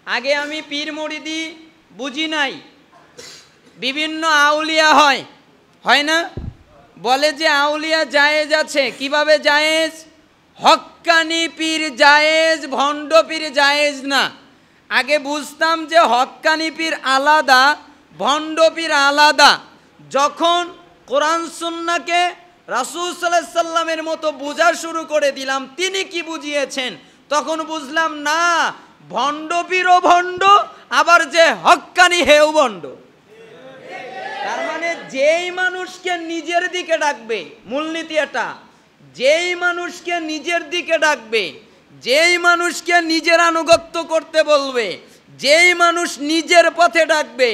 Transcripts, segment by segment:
আগে আমি পীর মুরিদি বুঝি নাই, বিভিন্ন আউলিয়া হয়, হয় না? বলে যে আউলিয়া জায়েজ আছে। কিভাবে জায়েজ? হক্কানি পীর জায়েজ, ভণ্ড পীর জায়েজ না। আগে বুঝতাম যে হক্কানি পীর আলাদা, ভণ্ড পীর আলাদা। যখন কোরআন সুন্নাহকে রাসূল সাল্লাল্লাহু আলাইহি সাল্লামের মতো বোঝা শুরু করে দিলাম, তিনি কি বুঝিয়েছেন, তখন বুঝলাম না, ভণ্ড পীরও ভণ্ড, আবার যে হক্কানি হেও ভণ্ড। তার মানে যেই মানুষকে নিজের দিকে ডাকবে, মূলনীতি এটা, যেই মানুষকে নিজের দিকে ডাকবে, যেই মানুষকে নিজের আনুগত্য করতে বলবে, যেই মানুষ নিজের পথে ডাকবে,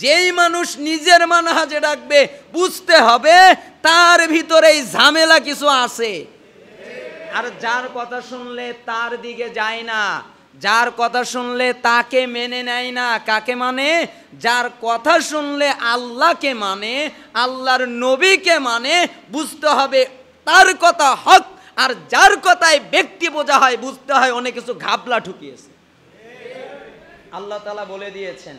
যেই মানুষ নিজের মানহাজে ডাকবে, বুঝতে হবে তার ভিতরে এই ঝামেলা কিছু আছে। আর যার কথা শুনলে তার দিকে যায় না, যার কথা শুনলে তাকে মেনে নেয় না। কাকে মানে? যার কথা শুনলে আল্লাহকে মানে, আল্লাহর নবীকে মানে, বুঝতে হবে তার কথা হক। আর যার কথায় ব্যক্তি বোঝা হয়, বুঝতে হয় অনেক কিছু ঘাপলা ঢুকিয়েছে। আল্লাহ তাআলা বলে দিয়েছেন,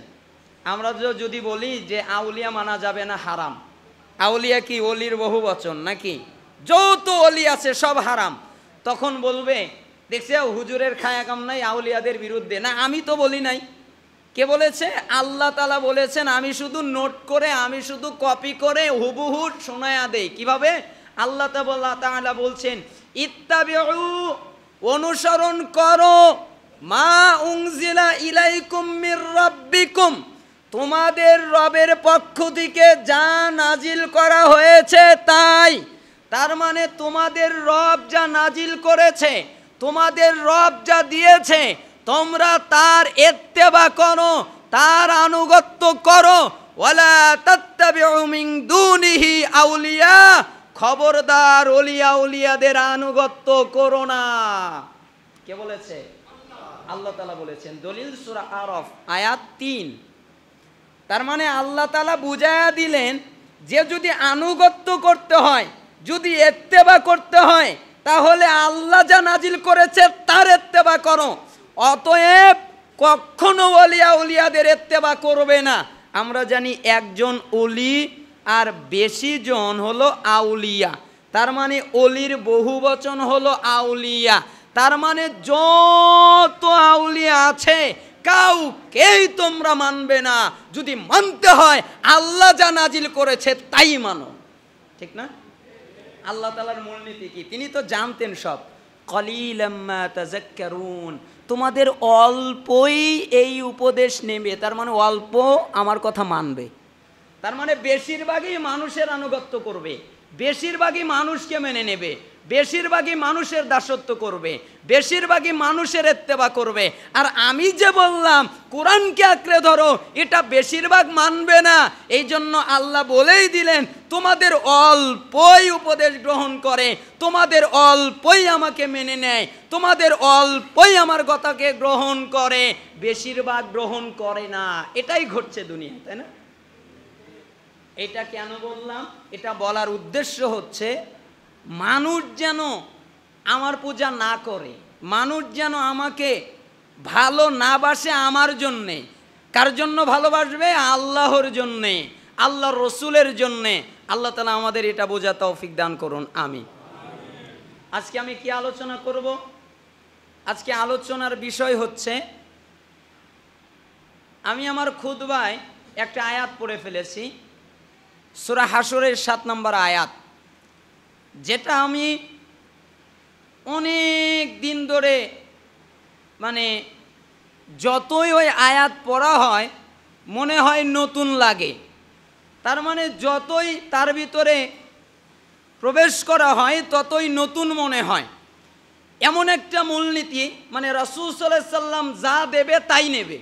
আমরা যদি বলি যে আউলিয়া মানা যাবে না, হারাম। আউলিয়া কি ওলির বহু বচন নাকি? যত ওলি আছে সব হারাম। তখন বলবে দেখছে হুজুরের খায়া কাম নাই, আউলিয়াদের বিরুদ্ধে। না, আমি তো বলি নাই। কে বলেছে? আল্লাহ তাআলা বলেছেন, আমি শুধু নোট করে, আমি শুধু কপি করে হুবহু শোনায়া দেই। কিভাবে? আল্লাহ তাআলা বলছেন, ইত্তাবিউ, অনুসরণ করো, মা উনজিলা ইলাইকুম মির রাব্বিকুম, তোমাদের রবের পক্ষ থেকে যা নাজিল করা হয়েছে তাই। তার মানে তোমাদের রব যা নাজিল করেছে, তোমাদের রব যা দিয়েছে, তোমরা তার ইত্তেবা করো, তার আনুগত্য করো। ওয়ালা তাত্তাবিউ মিন দুনিহি আউলিয়া, খবরদার ওলিয়া উলিয়াদের আনুগত্য করো না। কে বলেছে? আল্লাহ তাআলা বলেছেন। দলিল সূরা আরাফ আয়াত 3। তার মানে আল্লাহ তাআলা বুঝায়া দিলেন যে যদি আনুগত্য করতে হয়, যদি ইত্তেবা করতে হয়, তাহলে আল্লাহ যা নাজিল করেছে তার ইত্তেবা করো। অতএব কখনো ওলিয়া উলিয়াদের ইত্তেবা করবে না। আমরা জানি একজন ওলি আর বেশি জন হলো আউলিয়া। তার মানে ওলির বহু বচন হলো আউলিয়া। তার মানে যত আউলিয়া আছে কাউকেই তোমরা মানবে না। যদি মানতে হয় আল্লাহ যা নাজিল করেছে তাই মানো। ঠিক না? আল্লাহ তাআলার মূলনীতি কি? তিনি তো জানতেন সব। কলিলাম মা তাযাক্কারুন, তোমাদের অল্পই এই উপদেশ নেবে। তার মানে অল্প আমার কথা মানবে। তার মানে বেশিরভাগই মানুষের আনুগত্য করবে, বেশিরভাগই মানুষকে মেনে নেবে, বেশিরভাগই মানুষের দাসত্ব করবে, বেশিরভাগই মানুষের ইত্তেবা করবে। আর আমি যে বললাম কোরআনকে আঁকড়ে ধরো, এটা বেশিরভাগ মানবে না। এই জন্য আল্লাহ বলেই দিলেন, তোমাদের অল্পই উপদেশ গ্রহণ করে, তোমাদের অল্পই আমাকে মেনে নেয়, তোমাদের অল্পই আমার কথাকে গ্রহণ করে, বেশিরভাগ গ্রহণ করে না। এটাই ঘটছে দুনিয়ায়, তাই না? এটা কেন বললাম? এটা বলার উদ্দেশ্য হচ্ছে মানুষ যেন আমার পূজা না করে, মানুষ যেন আমাকে ভালো না বাসে আমার জন্যে। কার জন্য ভালোবাসবে? আল্লাহর জন্যে, আল্লাহর রসুলের জন্যে। আল্লাহ তাআলা আমাদের এটা বোঝা তৌফিক দান করুন, আমিন। আজকে আমি কি আলোচনা করব? আজকে আলোচনার বিষয় হচ্ছে, আমি আমার খুতবায় একটা আয়াত পড়ে ফেলেছি, সূরা হাশরের 7 নম্বর আয়াত, যেটা আমি অনেক দিন ধরে মানে যতই ওই আয়াত পড়া হয় মনে হয় নতুন লাগে। তার মানে যতই তার ভিতরে প্রবেশ করা হয় ততই নতুন মনে হয়। এমন একটা মূলনীতি, মানে রাসূল সাল্লাল্লাহু আলাইহি সাল্লাম যা দেবে তাই নেবে,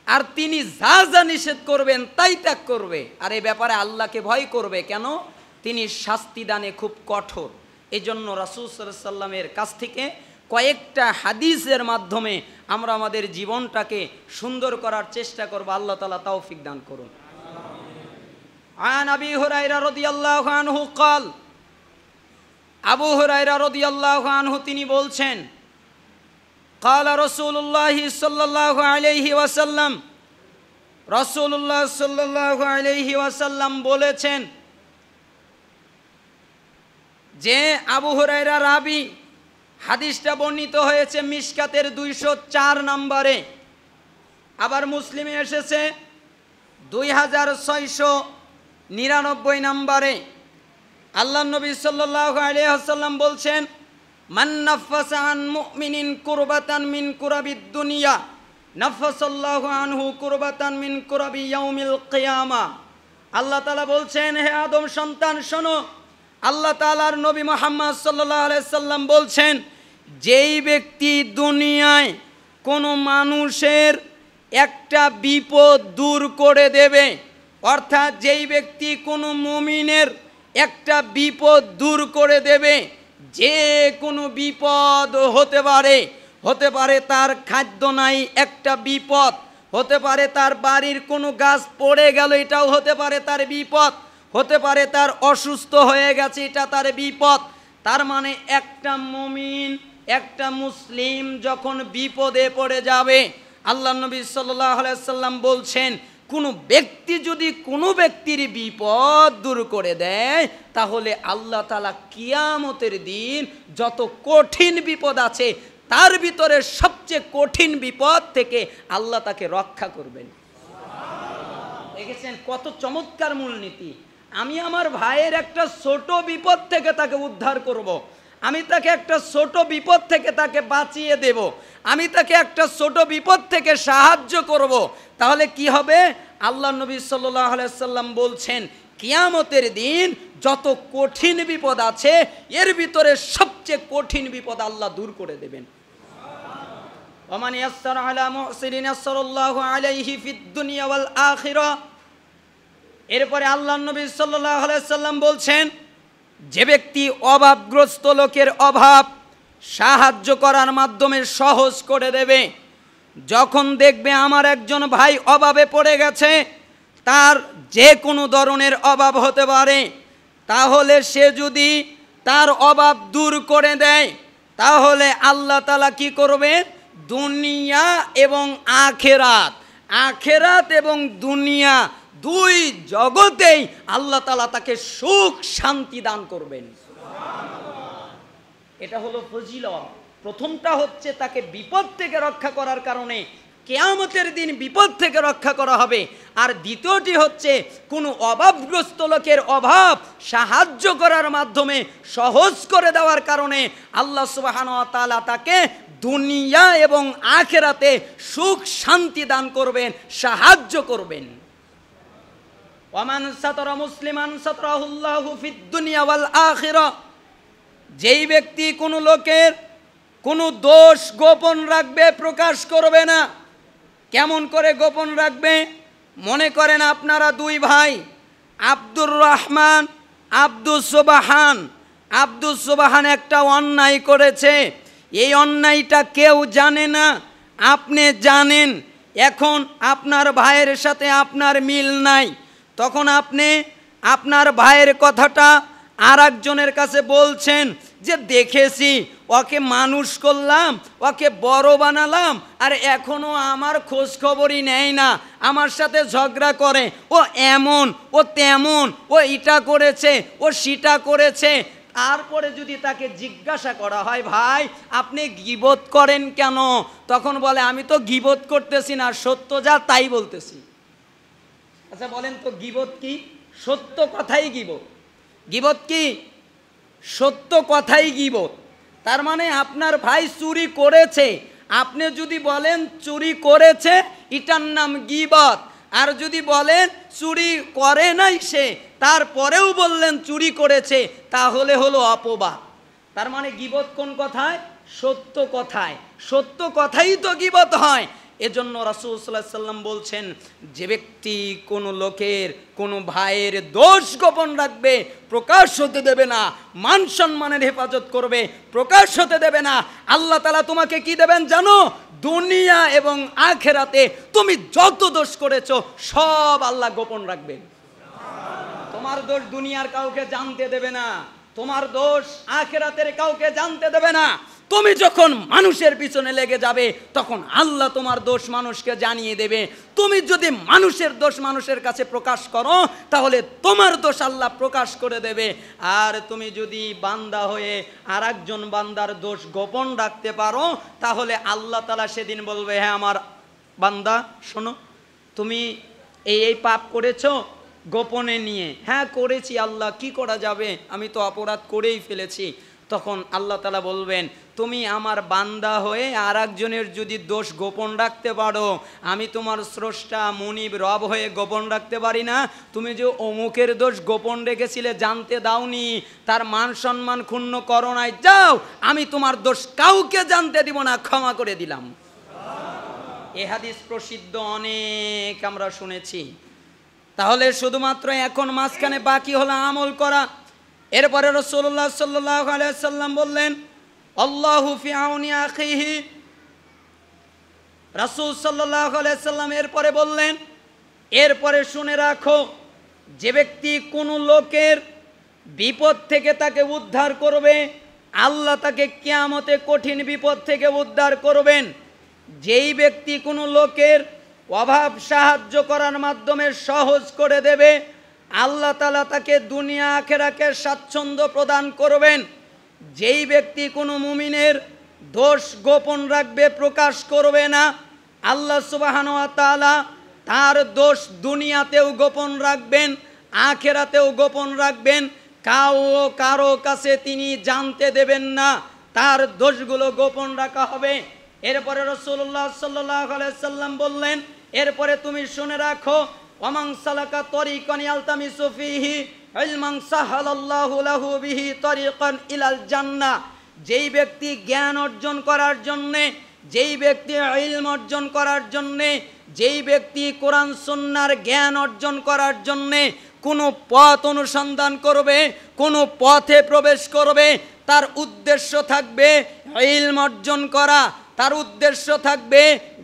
আর তিনি যা যা নিষেধ করবেন তাই ত্যাগ করবে। আর এই ব্যাপারে আল্লাহকে ভয় করবে। কেন? তিনি শাস্তি দানে খুব কঠোর। এই জন্য রাসূল সাল্লাল্লাহু আলাইহি সাল্লামের কাছ থেকে কয়েকটা হাদিসের মাধ্যমে আমরা আমাদের জীবনটাকে সুন্দর করার চেষ্টা করব। আল্লাহ তাআলা তৌফিক দান করুন। আন আবি হুরায়রা রাদিয়াল্লাহু আনহু قال, আবু হুরায়রা রাদিয়াল্লাহু আনহু তিনি বলছেন, ক্বালা রাসূলুল্লাহ সাল্লাল্লাহু আলাইহি ওয়াসাল্লাম, রাসূলুল্লাহ সাল্লাল্লাহু আলাইহি ওয়াসাল্লাম বলেছেন যে আবু হুরায়রা রাবি, হাদিসটা বর্ণিত হয়েছে মিশকাতের 204 নম্বরে, আবার মুসলিমে এসেছে 2699 নম্বরে। আল্লাহ নবী সাল্লাল্লাহু আলাইহি ওয়াসাল্লাম বলছেন, মান নাফাসা আন মুমিনিন কুরবাতান মিন কুরাবিদ দুনিয়া নাফাসাল্লাহু আনহু কুরবাতান মিন কুরাবি ইয়াউমিল কিয়ামা। আল্লাহ তাআলা বলছেন, হে আদম সন্তান শোনো, আল্লাহ তাআলার নবী মুহাম্মদ সাল্লাল্লাহু আলাইহি সাল্লাম বলছেন, যেই ব্যক্তি দুনিয়ায় কোনো মানুষের একটা বিপদ দূর করে দেবে, অর্থাৎ যেই ব্যক্তি কোনো মুমিনের একটা বিপদ দূর করে দেবে, যে কোনো বিপদ হতে পারে তার খাদ্য নাই একটা বিপদ, হতে পারে তার বাড়ির কোনো গাছ পড়ে গেল এটাও হতে পারে তার বিপদ, হতে পারে তার অসুস্থ হয়ে গেছে এটা তার বিপদ। তার মানে একটা মুমিন, একটা মুসলিম যখন বিপদে পড়ে যাবে, আল্লাহ নবী সাল্লাল্লাহু আলাইহি সাল্লাম বলছেন, কোনো ব্যক্তি যদি কোনো ব্যক্তির বিপদ দূর করে দেয়, তাহলে আল্লাহ তাআলা কিয়ামতের দিন যত কঠিন বিপদ আছে তার ভিতরে সবচেয়ে কঠিন বিপদ থেকে আল্লাহ তাকে রক্ষা করবেন। দেখেছেন কত চমৎকার মূলনীতি। আমি আমার ভাইয়ের একটা ছোট বিপদ থেকে তাকে উদ্ধার করব, আমি তাকে একটা ছোট বিপদ থেকে তাকে বাঁচিয়ে দেব, আমি তাকে একটা ছোট বিপদ থেকে সাহায্য করব, তাহলে কি হবে? আল্লাহ নবী সাল্লাল্লাহু আলাইহি সাল্লাম বলছেন, কিয়ামতের দিন যত কঠিন বিপদ আছে এর ভিতরে সবচেয়ে কঠিন বিপদ আল্লাহ দূর করে দেবেন। ওমান ইয়াসসারা আলা মুহসিনিন ইয়াসসারাল্লাহু আলাইহি ফিদ দুনিয়া ওয়াল আখিরাহ। এরপরে আল্লাহ নবী সাল্লাল্লাহু আলাইহি সাল্লাম বলছেন, যে ব্যক্তি অভাবগ্রস্ত লোকের অভাব সাহায্য করার মাধ্যমে সহজ করে দেবে, যখন দেখবে আমার একজন ভাই অভাবে পড়ে গেছে, তার যে কোনো ধরনের অভাব হতে পারে, তাহলে সে যদি তার অভাব দূর করে দেয়, তাহলে আল্লাহ তাআলা কি করবে? দুনিয়া এবং আখেরাত এবং দুনিয়া দুই জগতেই আল্লাহ তাআলা তাকে সুখ শান্তি দান করবেন। এটা হলো ফজিলত। প্রথমটা হচ্ছে তাকে বিপদ থেকে রক্ষা করার কারণে কিয়ামতের দিন বিপদ থেকে রক্ষা করা হবে, আর দ্বিতীয়টি হচ্ছে কোনো অভাবগ্রস্ত লোকের অভাব সাহায্য করার মাধ্যমে সহজ করে দেওয়ার কারণে আল্লাহ সুবহানাহু ওয়া তাআলা তাকে দুনিয়া এবং আখিরাতে সুখ শান্তি দান করবেন, সাহায্য করবেন। ওয়ামান সাতারা মুসলিমান সাতারাহুল্লাহু ফিদ দুনিয়া ওয়াল আখিরাহ। যেই ব্যক্তি কোনো লোকের কোনো দোষ গোপন রাখবে, প্রকাশ করবে না। কেমন করে গোপন রাখবে? মনে করেন আপনারা দুই ভাই, আব্দুর রহমান, আব্দুস সুবহান একটা অন্যায় করেছে, এই অন্যায়টা কেউ জানে না, আপনি জানেন। এখন আপনার ভাইয়ের সাথে আপনার মিল নাই, তখন আপনি আপনার ভাইয়ের কথাটা আর একজনের কাছে বলছেন যে দেখেছি ওকে মানুষ করলাম, ওকে বড় বানালাম, আর এখনো আমার খোঁজ খবরই নেয় না, আমার সাথে ঝগড়া করে, ও এমন ও তেমন, ও এটা করেছে ও সেটা করেছে। তারপরে যদি তাকে জিজ্ঞাসা করা হয়, ভাই আপনি গীবত করেন কেন? তখন বলে আমি তো গীবত করতেছি না, সত্য যা তাই বলতেছি। আচ্ছা বলেন তো গীবত কি? সত্য কথাই গীবত। গীবত কি? সত্য কথাই গীবত। তার মানে আপনার ভাই চুরি করেছে, আপনি যদি বলেন চুরি করেছে, এটার নাম গীবত। আর যদি বলেন চুরি করে নাই সে, তারপরেও বললেন চুরি করেছে, তাহলে হলো অপবাদ। তার মানে গীবত কোন কথায়? সত্য কথায়। সত্য কথাই তো গীবত হয়। এজন্য রাসূল সাল্লাল্লাহু আলাইহি সাল্লাম বলছেন, যে ব্যক্তি কোনো লোকের কোনো ভাইয়ের দোষ গোপন রাখবে, প্রকাশ হতে দেবে না, মান সম্মানের হেফাজত করবে, প্রকাশ হতে দেবে না, আল্লাহ তাআলা তোমাকে কি দেবেন জানো? দুনিয়া এবং আখিরাতে তুমি যত দোষ করেছো সব আল্লাহ গোপন রাখবেন। তোমার দোষ দুনিয়ার কাউকে জানতে দেবে না, তোমার দোষ আখিরাতের কাউকে জানতে দেবে না। তুমি যখন মানুষের পিছনে লেগে যাবে তখন আল্লাহ তোমার দোষ মানুষকে জানিয়ে দেবে। তুমি যদি মানুষের দোষ মানুষের কাছে প্রকাশ করো তাহলে তোমার দোষ আল্লাহ প্রকাশ করে দেবে। আর তুমি যদি বান্দা হয়ে আর একজন বান্দার দোষ গোপন রাখতে পারো তাহলে আল্লাহ তাআলা সেদিন বলবে, হ্যাঁ আমার বান্দা শোনো, তুমি এই পাপ করেছো গোপনে নিয়ে। হ্যাঁ করেছি আল্লাহ, কি করা যাবে, আমি তো অপরাধ করেই ফেলেছি। তখন আল্লাহ তাআলা বলবেন, তুমি আমার বান্দা হয়ে আর একজনের যদি দোষ গোপন রাখতে পারো, আমি তোমার স্রষ্টা মুনিব রব হয়ে গোপন রাখতে পারি না? তুমি যে অমুকের দোষ গোপন রেখেছিলে, জানতে দাওনি, তার মান সম্মান ক্ষুণ্ণ করো নাই, যাও আমি তোমার দোষ কাউকে জানতে দিব না, ক্ষমা করে দিলাম। এ হাদিস প্রসিদ্ধ, অনেক আমরা শুনেছি। তাহলে শুধুমাত্র এখন মাঝখানে বাকি হলো আমল করা। এরপরে রাসূলুল্লাহ সাল্লাল্লাহু আলাইহি সাল্লাম বললেন, আল্লাহু ফি আউনি আখিহি। রাসূল সাল্লাল্লাহু আলাইহি সাল্লাম এরপরে বললেন, এরপরে শুনে রাখো, যে ব্যক্তি কোনো লোকের বিপদ থেকে তাকে উদ্ধার করবে, আল্লাহ তাকে কিয়ামতে কঠিন বিপদ থেকে উদ্ধার করবেন। যেই ব্যক্তি কোনো লোকের অভাব সাহায্য করার মাধ্যমে সহজ করে দেবে, আল্লাহ তাআলা তাকে দুনিয়া আখিরাতে স্বাচ্ছন্দ্য প্রদান করবেন। যেই ব্যক্তি কোনো মুমিনের দোষ গোপন রাখবে, প্রকাশ করবে না, আল্লাহ সুবহানাহু ওয়া তাআলা তার দোষ দুনিয়াতেও গোপন রাখবেন, আখিরাতেও গোপন রাখবেন। কারো কাছে তিনি জানতে দেবেন না, তার দোষগুলো গোপন রাখা হবে। এরপরে রাসূলুল্লাহ সাল্লাল্লাহু আলাইহি সাল্লাম বললেন, এরপরে তুমি শুনে রাখো, ওয়ামান সালাকা তরিকান ইয়ালতামিসু ফীহি ইলমান সাহালাল্লাহু লাহু বিহি তরিকান ইলাল জান্নাহ। যেই ব্যক্তি জ্ঞান অর্জন করার জন্যে, যেই ব্যক্তি ইলম অর্জন করার জন্যে, যেই ব্যক্তি কোরআন সুন্নাহর জ্ঞান অর্জন করার জন্যে কোনো পথ অনুসন্ধান করবে, কোনো পথে প্রবেশ করবে, তার উদ্দেশ্য থাকবে ইলম অর্জন করা, তার উদ্দেশ্য থাকবে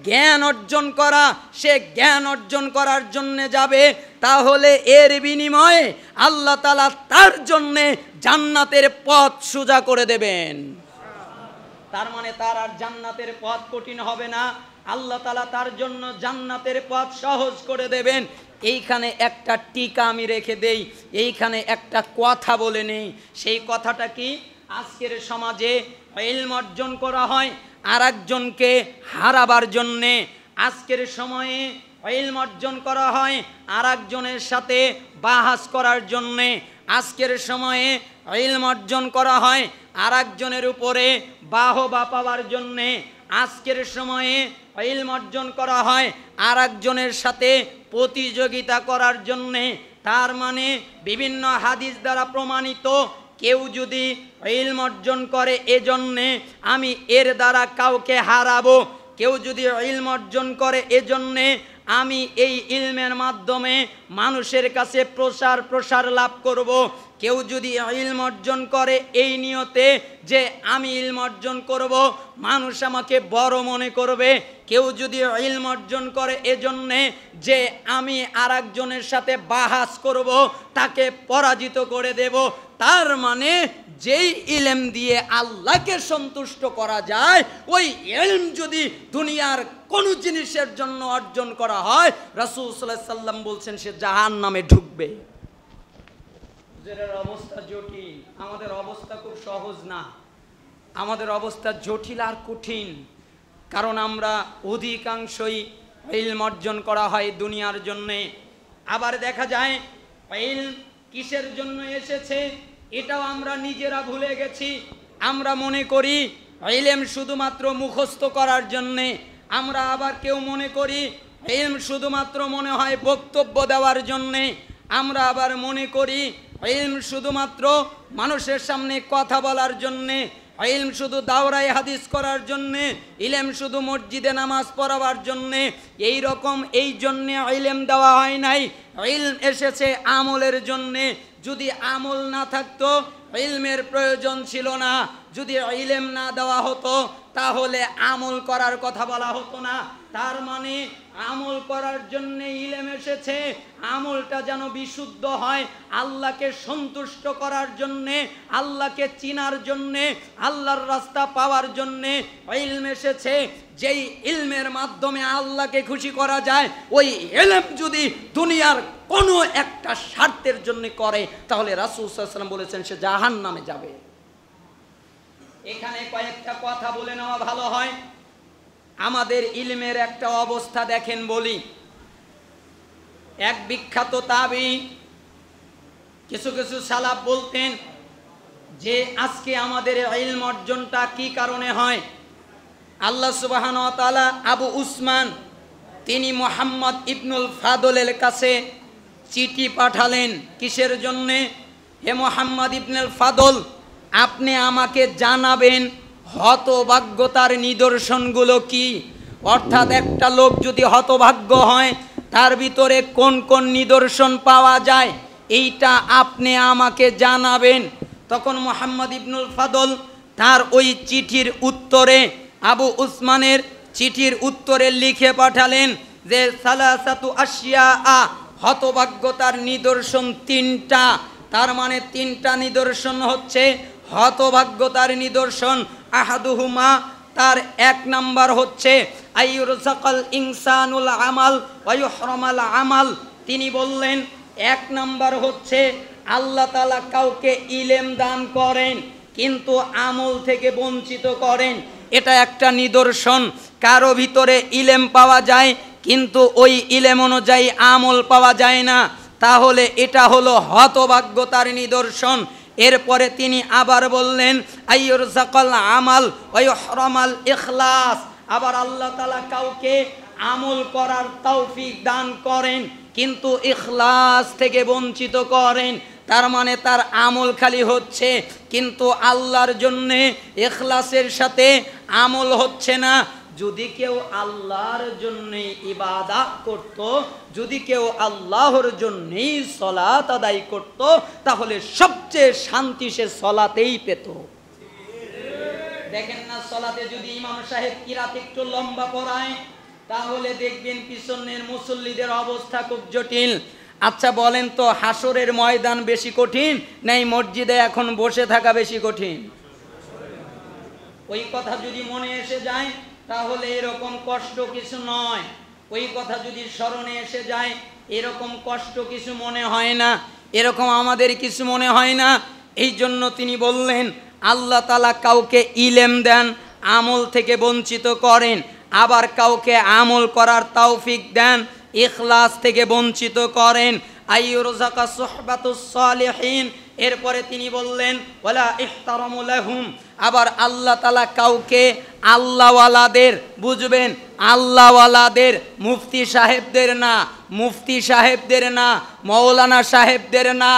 জ্ঞান অর্জন করা, সে জ্ঞান অর্জন করার জন্যে যাবে, তাহলে এর বিনিময়ে আল্লাহ তাআলা তার জন্যে জান্নাতের পথ সোজা করে দেবেন। তার মানে তার আর জান্নাতের পথ কঠিন হবে না, আল্লাহ তাআলা তার জন্য জান্নাতের পথ সহজ করে দেবেন। এইখানে একটা টিকা আমি রেখে দেই, এইখানে একটা কথা বলে নেই। সেই কথাটা কি? আজকের সমাজে ইলম অর্জন করা হয় আর একজনকে হারাবার জন্যে, আজকের সময়ে ইলম অর্জন করা হয় আর একজনের সাথে বাহাস করার জন্যে, আজকের সময়ে ইলম অর্জন করা হয় আর একজনের উপরে বাহবা পাওয়ার জন্যে, আজকের সময়ে ইলম অর্জন করা হয় আর একজনের সাথে প্রতিযোগিতা করার জন্যে। তার মানে বিভিন্ন হাদিস দ্বারা প্রমাণিত, কেউ যদি ইলম অর্জন করে এজন্যে আমি এর দ্বারা কাউকে হারাবো, কেউ যদি ইলম অর্জন করে এজন্যে আমি এই ইলমের মাধ্যমে মানুষের কাছে প্রসার লাভ করব, কেউ যদি ইলম অর্জন করে এই নিয়তে যে আমি ইলম অর্জন করব, মানুষ আমাকে বড় মনে করবে, কেউ যদি ইলম অর্জন করে এজন্যে যে আমি আর একজনের সাথে বাহাস করব, তাকে পরাজিত করে দেব, তার মানে যেই ইলম দিয়ে আল্লাহকে সন্তুষ্ট করা যায়, ওই ইলম যদি দুনিয়ার কোনো জিনিসের জন্য অর্জন করা হয়, রাসূল সাল্লাল্লাহু আলাইহি সাল্লাম বলছেন সে জাহান্নামে ঢুকবে। অবস্থা জটিল, আমাদের অবস্থা খুব সহজ না, আমাদের অবস্থা জটিল আর কঠিন। কারণ আমরা অধিকাংশই ইলম অর্জন করা হয় দুনিয়ার জন্যে। আবার দেখা যায় ইলম কিসের জন্য এসেছে এটাও আমরা নিজেরা ভুলে গেছি। আমরা মনে করি ইলম শুধুমাত্র মুখস্থ করার জন্যে, আমরা আবার কেউ মনে করি ইলম শুধুমাত্র মনে হয় বক্তব্য দেওয়ার জন্যে, আমরা আবার মনে করি ইলম শুধুমাত্র মানুষের সামনে কথা বলার জন্যে, ইলম শুধু দাওরায়ে হাদিস করার জন্যে, ইলম শুধু মসজিদে নামাজ পড়াবার জন্যে। এই রকম এই জন্যে ইলম দেওয়া হয় নাই, ইলম এসেছে আমলের জন্যে। যদি আমল না থাকতো ইলমের প্রয়োজন ছিল না, যদি ইলম না দেওয়া হতো তাহলে আমল করার কথা বলা হতো না। তার মানে আমল করার জন্য ইলম এসেছে, আমলটা যেন বিশুদ্ধ হয়, আল্লাহকে সন্তুষ্ট করার জন্যে, আল্লাহকে চিনার জন্যে, আল্লাহর রাস্তা পাওয়ার জন্যে ইলম এসেছে। যেই ইলমের মাধ্যমে আল্লাহকে খুশি করা যায়, ওই ইলম যদি দুনিয়ার কোনো একটা স্বার্থের জন্য করে, তাহলে রাসূল সাল্লাল্লাহু আলাইহি ওয়াসাল্লাম বলেছেন সে জাহান্নামে যাবে। এখানে কয়েকটা কথা বলে নেওয়া ভালো হয়। আমাদের ইলমের একটা অবস্থা দেখেন বলি। এক বিখ্যাত তাবী, কিছু কিছু সালাফ বলতেন যে আজকে আমাদের ইলম অর্জনটা কি কারণে হয়। আল্লাহ সুবহানাহু ওয়া তাআলা আবু উসমান তিনি মুহাম্মদ ইবনুল ফাদলের কাছে চিঠি পাঠালেন। কিসের জন্যে? হে মুহাম্মদ ইবনুল ফাদল, আপনি আমাকে জানাবেন হতভাগ্যতার নিদর্শনগুলো কি। অর্থাৎ একটা লোক যদি হতভাগ্য হয়, তার ভিতরে কোন কোন নিদর্শন পাওয়া যায়, এইটা আপনি আমাকে জানাবেন। তখন মুহাম্মদ ইবনুল ফাদল তার ওই চিঠির উত্তরে, আবু উসমানের চিঠির উত্তরে লিখে পাঠালেন যে সালাসাতু আশিয়া, হতভাগ্যতার নিদর্শন তিনটা। তার মানে তিনটা নিদর্শন হচ্ছে হতভাগ্যতার নিদর্শন। আহাদুহুমা, তার এক নাম্বার হচ্ছে আইয়ুরযাকাল ইনসানুল আমাল ওয়া ইউহরামাল আমাল। তিনি বললেন এক নাম্বার হচ্ছে আল্লাহ তাআলা কাউকে ইলম দান করেন কিন্তু আমল থেকে বঞ্চিত করেন। এটা একটা নিদর্শন। কারো ভিতরে ইলম পাওয়া যায় কিন্তু ওই ইলম অনুযায়ী আমল পাওয়া যায় না, তাহলে এটা হলো হতভাগ্যতার নিদর্শন। এরপরে তিনি আবার বললেন আইয়ুরযাকাল আমাল ওয়া ইউহরামাল ইখলাস। আবার আল্লাহ তাআলা কাউকে আমল করার তৌফিক দান করেন কিন্তু ইখলাস থেকে বঞ্চিত করেন। তার মানে তার আমল খালি হচ্ছে কিন্তু আল্লাহর জন্যে ইখলাসের সাথে আমল হচ্ছে না। যদি কেউ আল্লাহর জন্যে ইবাদত করত, যদি কেউ আল্লাহর জন্যেই সালাত আদায় করত, তাহলে সবচেয়ে শান্তি সে সালাতেই পেত। দেখেন না, সালাতে যদি ইমাম সাহেব কিরাত একটু লম্বা পড়ায়, তাহলে দেখবেন পিছনের মুসল্লিদের অবস্থা খুব জটিল। আচ্ছা বলেন তো, হাসরের ময়দান বেশি কঠিন নাই মসজিদে এখন বসে থাকা বেশি কঠিন? ওই কথা যদি মনে এসে যায় তাহলে এরকম কষ্ট কিছু নয়। ওই কথা যদি স্মরণে এসে যায় এরকম কষ্ট কিছু মনে হয় না, এরকম আমাদের কিছু মনে হয় না। এই জন্য তিনি বললেন আল্লাহ তাআলা কাউকে ইলম দেন, আমল থেকে বঞ্চিত করেন, আবার কাউকে আমল করার তৌফিক দেন, ইখলাস থেকে বঞ্চিত করেন। আইয়ুরযাকা সুহবাতুস সালিহিন। এরপরে তিনি বললেন ওয়ালা ইহতারামু লাহুম। আবার আল্লাহ তাআলা কাউকে আল্লাহওয়ালাদের, বুঝবেন, আল্লাহওয়ালাদের, মুফতি সাহেবদের না, মুফতি সাহেবদের না, মৌলানা সাহেবদের না,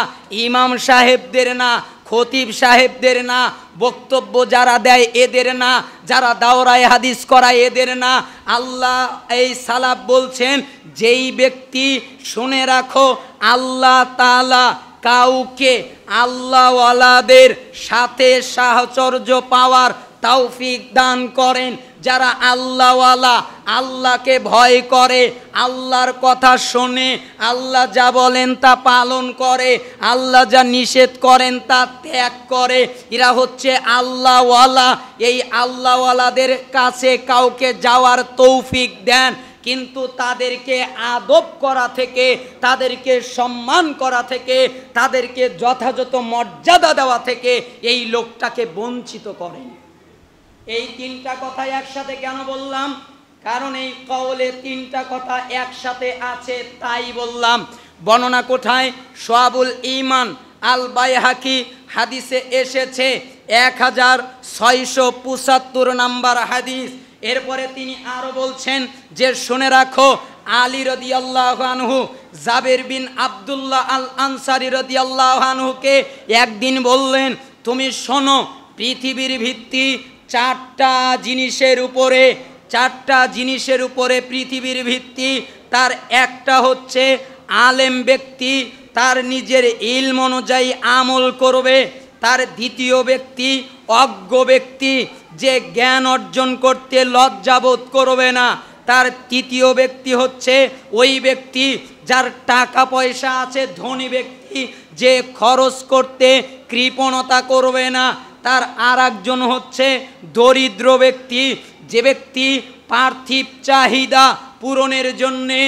ইমাম সাহেবদের না, খতিব সাহেবদের না, বক্তব্য যারা দেয় এদের না, যারা দাওরায়ে হাদিস করায় এদের না। আল্লাহ এই সালাফ বলছেন যেই ব্যক্তি, শুনে রাখো, আল্লাহ তাআলা কাউকে আল্লাহওয়ালাদের সাথে সাহচর্য পাওয়ার তৌফিক দান করেন। যারা আল্লাহওয়ালা, আল্লাহকে ভয় করে, আল্লাহর কথা শোনে, আল্লাহ যা বলেন তা পালন করে, আল্লাহ যা নিষেধ করেন তা ত্যাগ করে, এরা হচ্ছে আল্লাহওয়ালা। এই আল্লাহওয়ালাদের কাছে কাউকে যাওয়ার তৌফিক দেন, কিন্তু তাদেরকে আদব করা থেকে, তাদেরকে সম্মান করা থেকে, তাদেরকে যথাযথ মর্যাদা দেওয়া থেকে এই লোকটাকে বঞ্চিত করেন। এই তিনটা কথা একসাথে কেন বললাম? কারণ এই কওলে তিনটা কথা একসাথে আছে তাই বললাম। বর্ণনা কোথায়? শুআবুল ঈমান আল বাইহাকি হাদিসে এসেছে 1675 নাম্বার হাদিস। এরপরে তিনি আরো বলছেন যে শুনে রাখো, আলী রাদিয়াল্লাহু আনহু জাবের বিন আব্দুল্লাহ আল আনসারী রাদিয়াল্লাহু আনহুকে একদিন বললেন, তুমি শোনো, পৃথিবীর ভিত্তি চারটা জিনিসের উপরে পৃথিবীর ভিত্তি। তার একটা হচ্ছে আলেম ব্যক্তি, তার নিজের ইলম অনুযায়ী আমল করবে। তার দ্বিতীয় ব্যক্তি অজ্ঞ ব্যক্তি, যে জ্ঞান অর্জন করতে লজ্জাবোধ করবে না। তার তৃতীয় ব্যক্তি হচ্ছে ওই ব্যক্তি যার টাকা পয়সা আছে, ধনী ব্যক্তি, যে খরচ করতে কৃপণতা করবে না। তার আর একজন হচ্ছে দরিদ্র ব্যক্তি, যে ব্যক্তি পার্থিব চাহিদা পূরণের জন্যে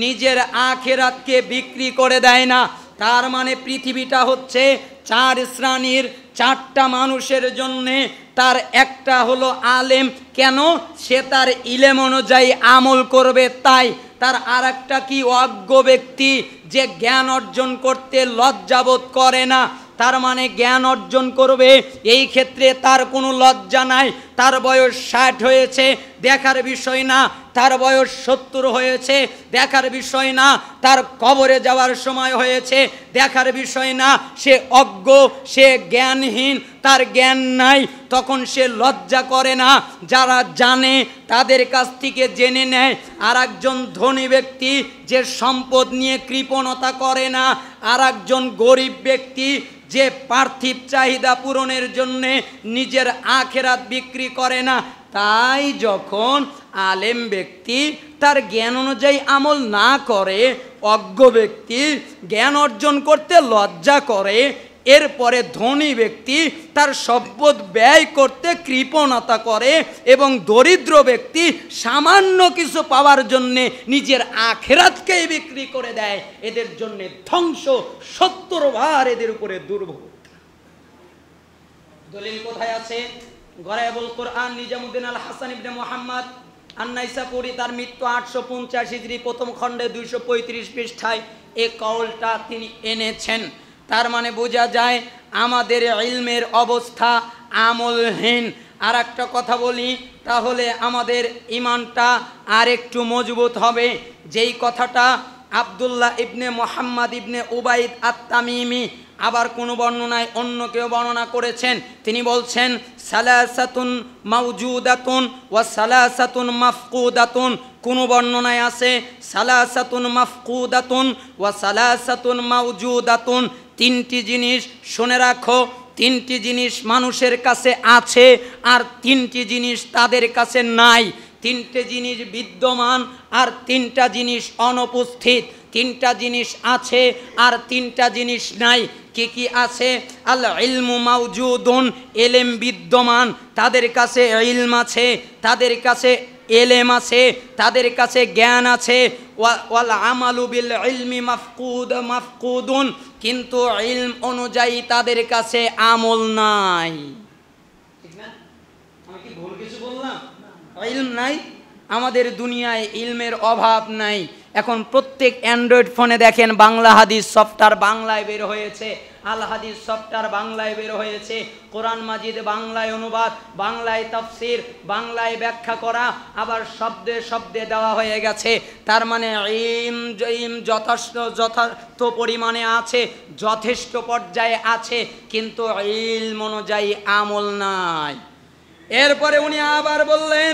নিজের আখেরাতকে বিক্রি করে দেয় না। তার মানে পৃথিবীটা হচ্ছে চার শ্রেণীর, চারটা মানুষের জন্যে। তার একটা হলো আলেম, কেন? সে তার ইলেম অনুযায়ী আমল করবে তাই। তার আর একটা কি? অজ্ঞ ব্যক্তি, যে জ্ঞান অর্জন করতে লজ্জাবোধ করে না। তার মানে জ্ঞান অর্জন করবে, এই ক্ষেত্রে তার কোনো লজ্জা নাই। তার বয়স 60 হয়েছে, দেখার বিষয় না। তার বয়স 70 হয়েছে, দেখার বিষয় না। তার কবরে যাওয়ার সময় হয়েছে, দেখার বিষয় না। সে অজ্ঞ, সে জ্ঞানহীন, তার জ্ঞান নাই, তখন সে লজ্জা করে না। যারা জানে তাদের কাছ থেকে জেনে নেয়। আর একজন ধনী ব্যক্তি, যে সম্পদ নিয়ে কৃপণতা করে না। আর একজন গরিব ব্যক্তি, যে পার্থিব চাহিদা পূরণের জন্যে নিজের আখেরাত বিক্রি করে না। তাই যখন আলেম ব্যক্তি তার জ্ঞান অনুযায়ী আমল না করে, অজ্ঞ ব্যক্তি জ্ঞান অর্জন করতে লজ্জা করে, এরপরে ধনী ব্যক্তি তার সম্পদ ব্যয় করতে কৃপণতা করে, এবং দরিদ্র ব্যক্তি সামান্য কিছু পাওয়ার জন্যে নিজের আখেরাতকেই বিক্রি করে দেয়। এদের জন্য ধ্বংস 70 বার এদের উপরে দুর্ভোগ। দলিল কোথায় আছে? গরায়েবুল কোরআন নিজামুদ্দিন আল হাসান ইবনে মুহাম্মদ আন-নাইসাপুরি, তার মৃত্যু 850 হিজরি, প্রথম খণ্ডে 235 পৃষ্ঠায় এই কওলটা তিনি এনেছেন। তার মানে বোঝা যায় আমাদের ইলমের অবস্থা আমলহীন। আর একটা কথা বলি, তাহলে আমাদের ঈমানটা আর একটু মজবুত হবে। যেই কথাটা আব্দুল্লাহ ইবনে মুহাম্মদ ইবনে উবাইদ আত-তামিমি, আবার কোনো বর্ণনায় অন্য কেউ বর্ণনা করেছেন, তিনি বলছেন সালাসাতুন মাওজুদাতুন ওয়া সালাসাতুন মাফকুদাতুন। কোনো বর্ণনায় আছে সালাসাতুন মাফকুদাতুন ওয়া সালাসাতুন মাওজুদাতুন। তিনটি জিনিস শুনে রাখো, তিনটি জিনিস মানুষের কাছে আছে আর তিনটি জিনিস তাদের কাছে নাই। তিনটে জিনিস বিদ্যমান আর তিনটা জিনিস অনুপস্থিত। তিনটা জিনিস আছে আর তিনটা জিনিস নাই। কি কি আছে? আল ইলমু মাওজুদুন, এলেম বিদ্যমান, তাদের কাছে ইলম আছে, তাদের কাছে এলেম আছে, তাদের কাছে জ্ঞান আছে। ওয়াল আমালু বিল ইলমি মাফকুদুন, কিন্তু ইলম অনুযায়ী তাদের কাছে আমল নাই। ঠিক না? আমি কি ভুল কিছু বললাম? ইলম নাই। আমাদের দুনিয়ায় ইলমের অভাব নাই। এখন প্রত্যেক অ্যান্ড্রয়েড ফোনে দেখেন বাংলা হাদিস সফটওয়্যার বাংলায় বের হয়েছে, আল হাদিস সফটওয়্যার বাংলায় বের হয়েছে, কোরআন মাজিদ বাংলায় অনুবাদ, বাংলায় তাফসির, বাংলায় ব্যাখ্যা করা, আবার শব্দে শব্দে দেওয়া হয়ে গেছে। তার মানে ইলম যথার্থ পরিমাণে আছে, যথেষ্ট পর্যায়ে আছে, কিন্তু ইলম অনুযায়ী আমল নাই। এরপরে উনি আবার বললেন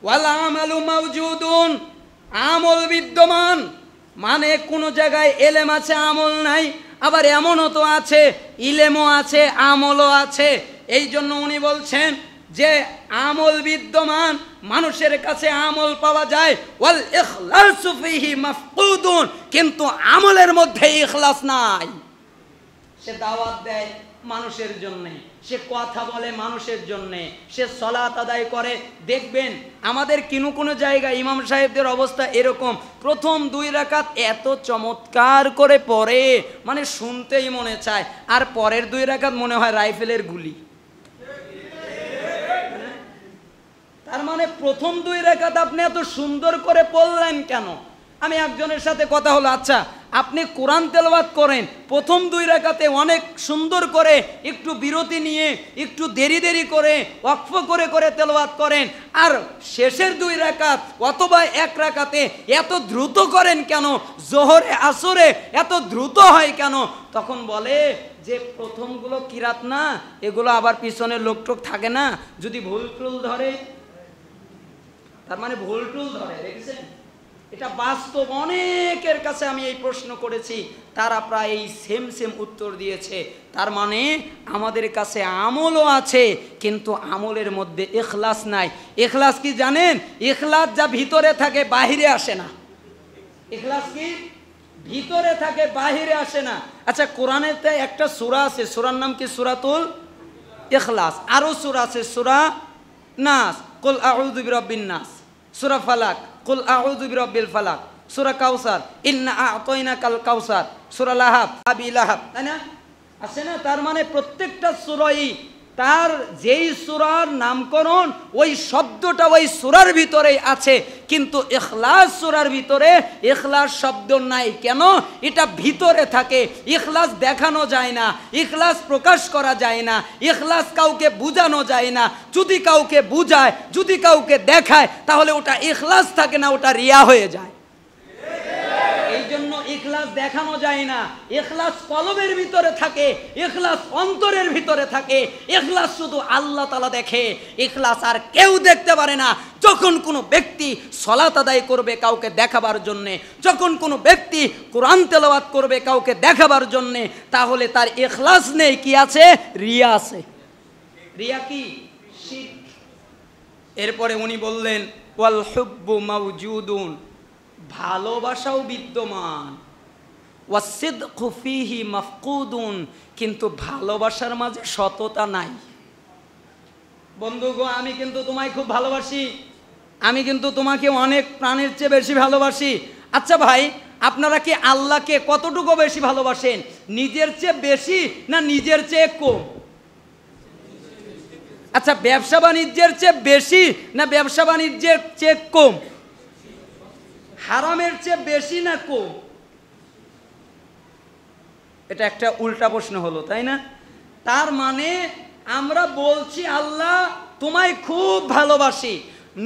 ওয়াল আমালু মাওজুদুন, আমল বিদ্যমান, মানে কোনো জায়গায় এলেম আছে আমল নাই, আবার এমনও তো আছে ইলেমও আছে আমলও আছে। এই জন্য উনি বলছেন যে আমল বিদ্যমান, মানুষের কাছে আমল পাওয়া যায়, ওয়াল ইখলাসু ফিহি মাফকুদুন, কিন্তু আমলের মধ্যে ইখলাস নাই। সে দাওয়াত দেয় মানুষের জন্যে, সে কথা বলে মানুষের জন্যে, সে সলাত আদায় করে। দেখবেন আমাদের কোনো জায়গায় ইমাম সাহেবদের অবস্থা এরকম, প্রথম 2 রাকাত এত চমৎকার করে পড়ে, মানে শুনতেই মনে চায়, আর পরের 2 রাকাত মনে হয় রাইফেলের গুলি। তার মানে প্রথম 2 রাকাত আপনি এত সুন্দর করে পড়লেন কেন? আমি একজনের সাথে কথা হলো, আচ্ছা আপনি কোরআন তেলাওয়াত করেন, প্রথম 2 রাকাতে অনেক সুন্দর করে, একটু বিরতি নিয়ে, একটু দেরি দেরি করে, ওয়াকফ করে করে তেলাওয়াত করেন, আর শেষের 2 রাকাত অথবা 1 রাকাতে এত দ্রুত করেন কেন? জোহরে আসরে এত দ্রুত হয় কেন? তখন বলে যে প্রথমগুলো কিরাত না, এগুলো আবার পিছনে লোকটোক থাকে না, যদি ভুল টুল ধরে, তার মানে ভুল টুল ধরে, দেখেছেন? এটা বাস্তব। অনেকের কাছে আমি এই প্রশ্ন করেছি, তারা প্রায় এই সেম উত্তর দিয়েছে। তার মানে আমাদের কাছে আমলও আছে, কিন্তু আমলের মধ্যে ইখলাস নাই। ইখলাস কি জানেন? ইখলাস যা ভিতরে থাকে বাহিরে আসে না। ইখলাস কি ভিতরে থাকে বাহিরে আসে না। আচ্ছা, কোরআনেতে একটা সূরা আছে, সূরার নাম কি? সূরাতুল ইখলাস। আরো সূরা আছে, সূরা নাস, কুল আউযু বিরাব্বিন নাস, সূরা ফালাক, কুল আউযু বিরাব্বিল ফালাক, সূরা কাউসার, ইন্না আ'তাইনাকাল কাউসার, সূরা লাহাব, আবি লাহাব, তাই না? আছে না? তার মানে প্রত্যেকটা সূরাই তার যেই সূরার নামকরণ ওই শব্দটা ওই সূরার ভিতরেই আছে, কিন্তু ইখলাস সূরার ভিতরে ইখলাস শব্দ নাই। কেন? এটা ভিতরে থাকে। ইখলাস দেখানো যায় না, ইখলাস প্রকাশ করা যায় না, ইখলাস কাউকে বোঝানো যায় না। যদি কাউকে বুঝায়, যদি কাউকে দেখায়, তাহলে ওটা ইখলাস থাকে না, ওটা রিয়া হয়ে যায়। এই জন্য ইখলাস দেখানো যায় না। ইখলাস কলবের ভিতরে থাকে, ইখলাস অন্তরের ভিতরে থাকে। ইখলাস শুধু আল্লাহ তাআলা দেখে, ইখলাস আর কেউ দেখতে পারে না। যখন কোনো ব্যক্তি সালাত আদায় করবে কাউকে দেখাবার জন্যে, যখন কোনো ব্যক্তি কোরআন তেলাওয়াত করবে কাউকে দেখাবার জন্যে, তাহলে তার ইখলাস নেই। কি আছে? রিয়া আছে। রিয়া কি? শিরক। এরপরে উনি বললেন ওয়াল হুব্বু মাওজুদুন, ভালোবাসাও বিদ্যমান, ওয়াসিদকু ফীহি মাফকুদুন, কিন্তু ভালোবাসার মাঝে সততা নাই। বন্ধু গো, আমি কিন্তু তোমায় খুব ভালোবাসি, আমি কিন্তু তোমাকে অনেক প্রাণের চেয়ে বেশি ভালোবাসি। আচ্ছা ভাই, আপনারা কি আল্লাহকে কতটুকু বেশি ভালোবাসেন? নিজের চেয়ে বেশি না নিজের চেয়ে কম? আচ্ছা, ব্যবসা বাণিজ্যের চেয়ে বেশি না ব্যবসা বাণিজ্যের চেয়ে কম? হারামের চেয়ে বেশি না কম? এটা একটা উল্টা প্রশ্ন হলো, তাই না? তার মানে আমরা বলছি আল্লাহ তোমায় খুব ভালোবাসি,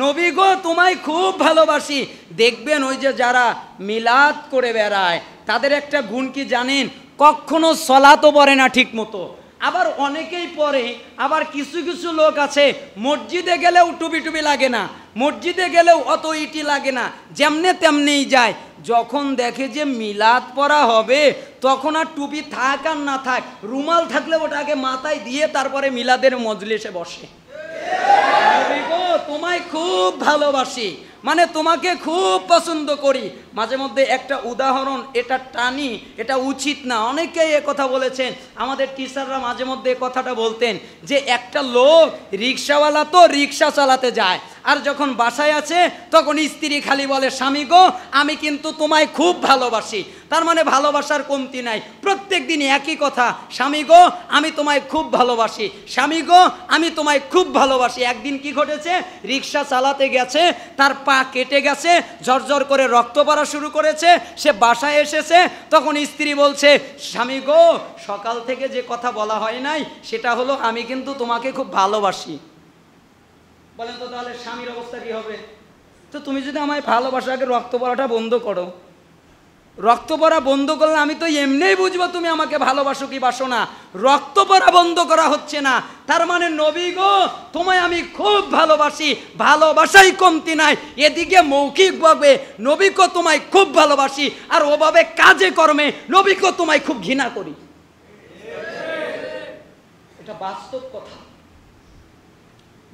নবী গো তোমায় খুব ভালোবাসি। দেখবেন ওই যে যারা মিলাদ করে বেড়ায়, তাদের একটা গুণ কি জানেন? কখনো সলাতও পড়ে না ঠিক মতো। আবার অনেকেই পড়ে, আবার কিছু কিছু লোক আছে মসজিদে গেলেও টুপি লাগে না, মসজিদে গেলেও অত ইটি লাগে না, যেমনে তেমনেই যায়। যখন দেখে যে মিলাদ পড়া হবে, তখন আর টুপি থাক আর না থাক, রুমাল থাকলে ওটাকে মাথায় দিয়ে তারপরে মিলাদের মজলিসে বসে। তোমায় খুব ভালোবাসি, মানে তোমাকে খুব পছন্দ করি। মাঝে মধ্যে একটা উদাহরণ এটা টানি, এটা উচিত না, অনেকেই এ কথা বলেছেন। আমাদের টিচাররা মাঝে মধ্যে এ কথাটা বলতেন যে একটা লোক রিক্সাওয়ালা তো রিক্সা চালাতে যায়, আর যখন বাসায় আছে তখন স্ত্রী খালি বলে স্বামী গো আমি কিন্তু তোমায় খুব ভালোবাসি। তার মানে ভালোবাসার কমতি নাই, প্রত্যেক দিনই একই কথা, স্বামী গো আমি তোমায় খুব ভালোবাসি, স্বামী গো আমি তোমায় খুব ভালোবাসি। একদিন কি ঘটেছে? রিক্সা চালাতে গেছে, তার পা কেটে গেছে, ঝরঝর করে রক্ত পড়া শুরু করেছে। সে বাসায় এসেছে, তখন স্ত্রী বলছে স্বামী গো সকাল থেকে যে কথা বলা হয় নাই সেটা হলো আমি কিন্তু তোমাকে খুব ভালোবাসি। বলেন তো তাহলে স্বামীর অবস্থা কি হবে? তো তুমি যদি আমায় ভালোবাসো আগে রক্ত পড়াটা বন্ধ করো। রক্ত পড়া বন্ধ করলে আমি তো এমনিই বুঝবো তুমি আমাকে ভালোবাসো কি বাসো না। রক্ত পড়া বন্ধ করা হচ্ছে না, তার মানে নবী গো তোমায় আমি খুব ভালোবাসি, ভালোবাসাই কমতি নাই। এদিকে মৌখিকভাবে নবীকে তোমায় খুব ভালোবাসি, আর ওভাবে কাজে কর্মে নবীকে তোমায় খুব ঘৃণা করি। এটা বাস্তব কথা।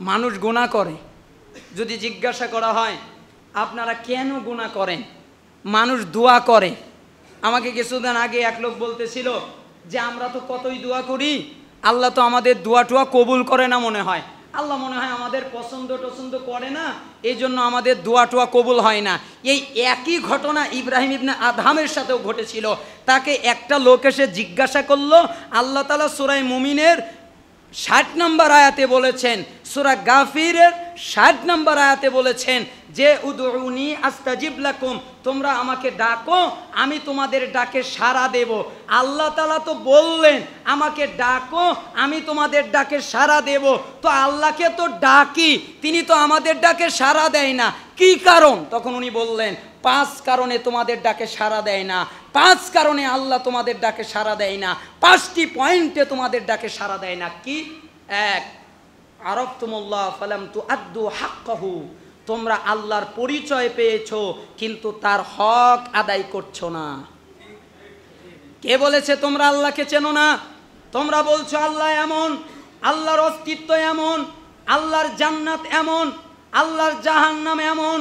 মানুষ গুনাহ করে, যদি জিজ্ঞাসা করা হয় আপনারা কেন গুনাহ করেন, মানুষ দোয়া করে। আমাকে কিছুদিন আগে এক লোক বলতেছিল যে আমরা তো কতই দোয়া করি, আল্লাহ তো আমাদের দোয়া টোয়া কবুল করে না মনে হয়, আল্লাহ মনে হয় আমাদের পছন্দ টছন্দ করে না, এই জন্য আমাদের দোয়া টোয়া কবুল হয় না। এই একই ঘটনা ইব্রাহিম ইবনে আদহামের সাথেও ঘটেছিল। তাকে একটা লোক এসে জিজ্ঞাসা করলো, আল্লাহ তাআলা সূরা মুমিনের 60 নম্বর আয়াতে বলেছেন, সূরা গাফিরের 60 নম্বর আয়াতে বলেছেন যে উদউনি আস্তাজিব লাকুম, তোমরা আমাকে ডাকো আমি তোমাদের ডাকে সাড়া দেব। আল্লাহ তাআলা তো বললেন আমাকে ডাকো আমি তোমাদের ডাকে সাড়া দেব, তো আল্লাহকে তো ডাকি, তিনি তো আমাদের ডাকে সাড়া দেয় না, কি কারণ? তখন উনি বললেন 5 কারণে তোমাদের ডাকে সাড়া দেয় না, 5 কারণে আল্লাহ তোমাদের ডাকে সাড়া দেয় না, 5টি পয়েন্টে তোমাদের ডাকে সাড়া দেয় না। কি? 1, আরাফতুমুল্লাহ ফালাম তুআদ্দু হাক্কাহু, তোমরা আল্লাহর পরিচয় পেয়েছো কিন্তু তার হক আদায় করছো না। কে বলেছে তোমরা আল্লাহকে চেনো না? তোমরা বলছো আল্লাহ এমন, আল্লাহর অস্তিত্ব এমন, আল্লাহর জান্নাত এমন, আল্লাহর জাহান্নাম এমন,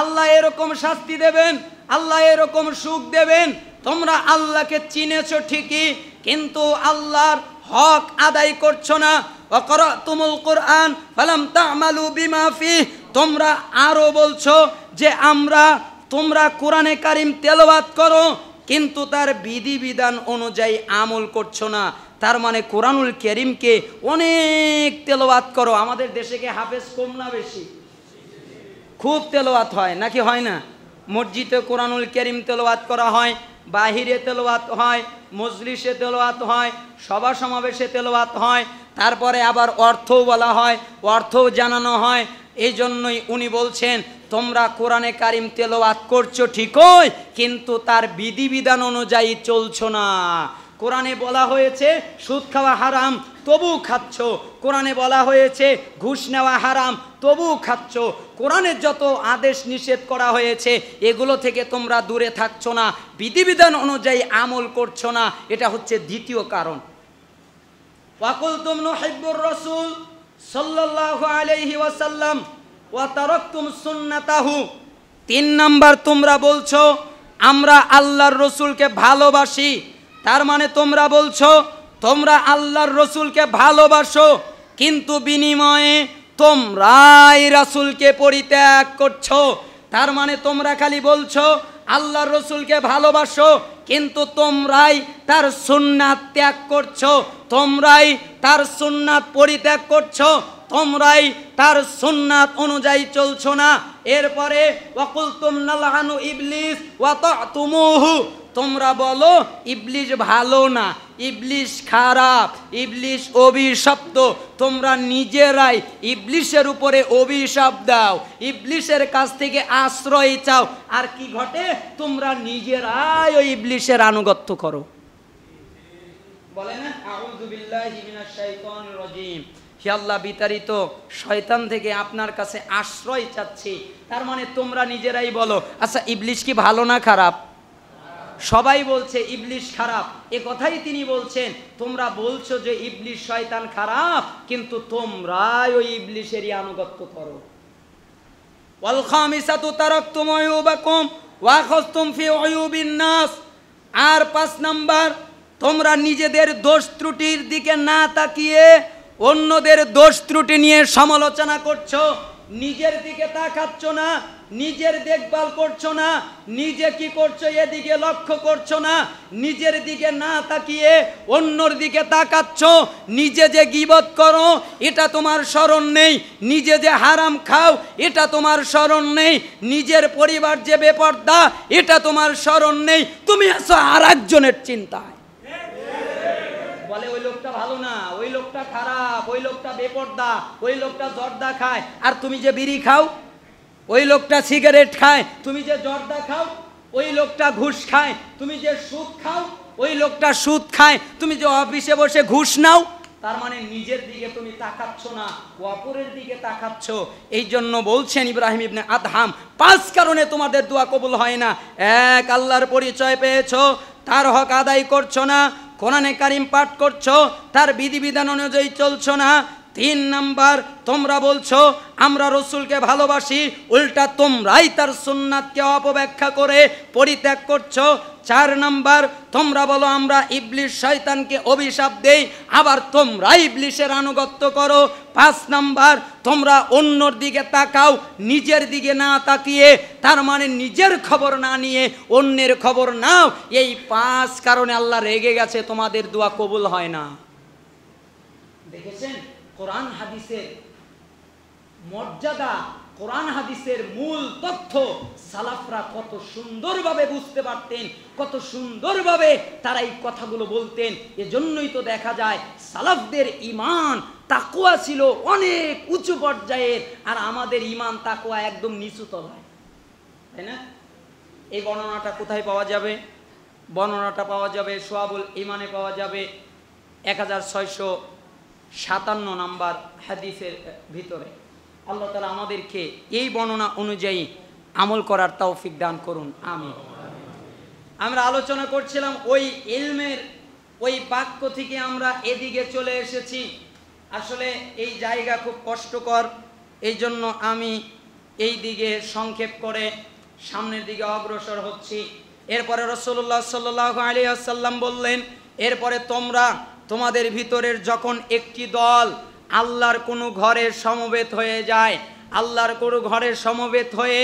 আল্লাহ এরকম শাস্তি দেবেন, আল্লাহ এরকম সুখ দেবেন। তোমরা আল্লাহকে চিনেছো ঠিকই কিন্তু আল্লাহর হক আদায় করছো না। ওয়াকরাতুমুল কুরআন ফালাম তা'মালু বিমা ফিহি, তোমরা আরো বলছো যে তোমরা কোরআনে কারিম তেলাওয়াত করো কিন্তু তার বিধিবিধান অনুযায়ী আমল করছো না। তার মানে কোরআনুল কারিমকে অনেক তেলাওয়াত করো। আমাদের দেশে কি হাফেজ কম না বেশি? খুব তেলাওয়াত হয় নাকি হয় না? মসজিদে কোরআনুল কারিম তেলাওয়াত করা হয়, বাহিরে তেলাওয়াত হয়, মজলিসে তেলাওয়াত হয়, সভা সমাবেশে তেলাওয়াত হয়, তারপরে আবার অর্থও বলা হয়, অর্থও জানানো হয়। এই জন্যই উনি বলছেন তোমরা কোরআনে কারিম তেলাওয়াত করছো ঠিকই কিন্তু তার বিধিবিধান অনুযায়ী চলছো না। কোরআনে বলা হয়েছে সুদ খাওয়া হারাম তবু খাচ্ছ, কোরআনে বলা হয়েছে ঘুষ নেওয়া হারাম তবু খাচ্ছ, কোরআনের যত আদেশ নিষেধ করা হয়েছে এগুলো থেকে তোমরা দূরে থাকছো না, বিধিবিধান অনুযায়ী আমল করছো না। এটা হচ্ছে দ্বিতীয় কারণ। ওয়াকুলতুম নুহিব্বুর রাসূল সাল্লাল্লাহু আলাইহি ওয়াসাল্লাম ওয়া তারাকতুম সুন্নাতাহু। 3 নাম্বার তোমরা বলছো আমরা আল্লাহর রসুলকে ভালোবাসি। তার মানে তোমরা বলছো তোমরা আল্লাহর রসুলকে ভালোবাসো কিন্তু বিনিময়ে তোমরাই রাসূলকে পরিত্যাগ করছো। তার মানে তোমরা খালি বলছো আল্লাহর রসুলকে ভালোবাসো কিন্তু তোমরাই তার সুন্নাত ত্যাগ করছো, তোমরাই তার সুন্নাত পরিত্যাগ করছো, তোমরাই তার সুন্নাত অনুযায়ী চলছো না। এরপরে ওয়াকুলতুম নালআনু ইবলিস ওয়া তা'তুমুহু, তোমরা বলো ইবলিস ভালো না, ইবলিস খারাপ, ইবলিস অভিশপ্ত। তোমরা নিজেরাই ইবলিসের উপরে অভিশাপ দাও, ইবলিসের কাছ থেকে আশ্রয় চাও। আর কি ঘটে? তোমরা নিজেরাই ওই ইবলিসের আনুগত্য করো। বলে না আউযু বিল্লাহি মিনাশ শাইতানির রাজীম, হে আল্লাহ বিতাড়িত শয়তান থেকে আপনার কাছে আশ্রয় চাচ্ছি। তার মানে তোমরা নিজেরাই বলো আচ্ছা ইবলিস কি ভালো না খারাপ? সবাই বলছে ইবলিস খারাপ, এ কথাই তিনি বলছেন। তোমরা বলছো যে ইবলিস শয়তান খারাপ কিন্তু তোমরাই ওই ইবলিসেরই আনুগত্য করো। ওয়াল খামিসাতু তারাকতুম উয়ুবাকুম ওয়া আখাযতুম ফি উয়ুবিন নাস। আর 5 নাম্বার তোমরা নিজেদের দোষ ত্রুটির দিকে না তাকিয়ে অন্যদের দোষ ত্রুটি নিয়ে সমালোচনা করছো, নিজের দিকে তাকাচ্ছ না, নিজের দেখভাল করছো না, নিজে কি করছো এদিকে লক্ষ্য করছো না, নিজের দিকে না তাকিয়ে অন্যর দিকে তাকাচ্ছ। নিজে যে গীবত করো এটা তোমার স্মরণ নেই, নিজে যে হারাম খাও এটা তোমার স্মরণ নেই, নিজের পরিবার যে বেপরদা এটা তোমার স্মরণ নেই, তুমি আছো আর একজনের চিন্তায়। বলে ওই লোকটা ভালো না, ওই লোকটা খারাপ, ওই লোকটা বেপরদা, ওই লোকটা জর্দা খায়, আর তুমি যে বিড়ি খাও, ওই লোকটা সিগারেট খায়, তুমি যে জর্দা খাও, ওই লোকটা ঘুষ খায়, তুমি যে সুদ খাও, ওই লোকটা সুদ খায়, তুমি যে অফিসে বসে ঘুষ নাও। তার মানে নিজের দিকে তুমি তাকাচ্ছ না, অপরের দিকে তাকাচ্ছ। এই জন্য বলছেন ইব্রাহিম ইবনে আদহাম 5 কারণে তোমাদের দোয়া কবুল হয় না। 1, আল্লাহর পরিচয় পেয়েছো, তার হক আদায় করছো না, কোরআনে কারিম পাঠ করছো, তার বিধিবিধান অনুযায়ী চলছো না। 3 নাম্বার তোমরা বলছো আমরা রসুলকে ভালোবাসি, উল্টা তোমরাই তার সুন্নাতকে অপব্যাখ্যা করে পরিত্যাগ করছো। 4 নাম্বার তোমরা বলো আমরা ইবলিস শয়তানকে অভিশাপ দেই, আবার তোমরা ইবলিসের আনুগত্য করো। 5 নাম্বার তোমরা অন্যর দিকে তাকাও, নিজের দিকে না তাকিয়ে, তার মানে নিজের খবর না নিয়ে অন্যের খবর নাও। এই 5 কারণে আল্লাহ রেগে গেছে, তোমাদের দোয়া কবুল হয় না। দেখেছেন কোরআন হাদিসের মর্যাদা, কোরআন হাদিসের মূল তথ্য সালাফরা কত সুন্দরভাবে বুঝতে পারতেন, কত সুন্দরভাবে তারা এই কথাগুলো বলতেন। এজন্যই তো দেখা যায় সালাফদের ঈমান তাকওয়া ছিল অনেক উঁচু পর্যায়ের, আর আমাদের ঈমান তাকওয়া একদম নিচু তলায়, তাই না? এই বর্ণনাটা কোথায় পাওয়া যাবে? বর্ণনাটা পাওয়া যাবে শুআবুল ঈমানে, পাওয়া যাবে 1657 নাম্বার হাদিসের ভিতরে। আল্লাহ তাআলা আমাদেরকে এই বর্ণনা অনুযায়ী আমল করার তৌফিক দান করুন, আমিন। আমরা আলোচনা করছিলাম ওই ইলমের ওই বাক্য থেকে আমরা এদিকে চলে এসেছি। আসলে এই জায়গা খুব কষ্টকর, এই জন্য আমি এই দিকে সংক্ষেপ করে সামনের দিকে অগ্রসর হচ্ছি। এরপরে রাসূলুল্লাহ সাল্লাল্লাহু আলাইহি ওয়াসাল্লাম বললেন, এরপরে তোমরা তোমাদের ভিতরের যখন একটি দল আল্লাহর কোনো ঘরে সমবেত হয়ে যায়, আল্লাহর কোনো ঘরে সমবেত হয়ে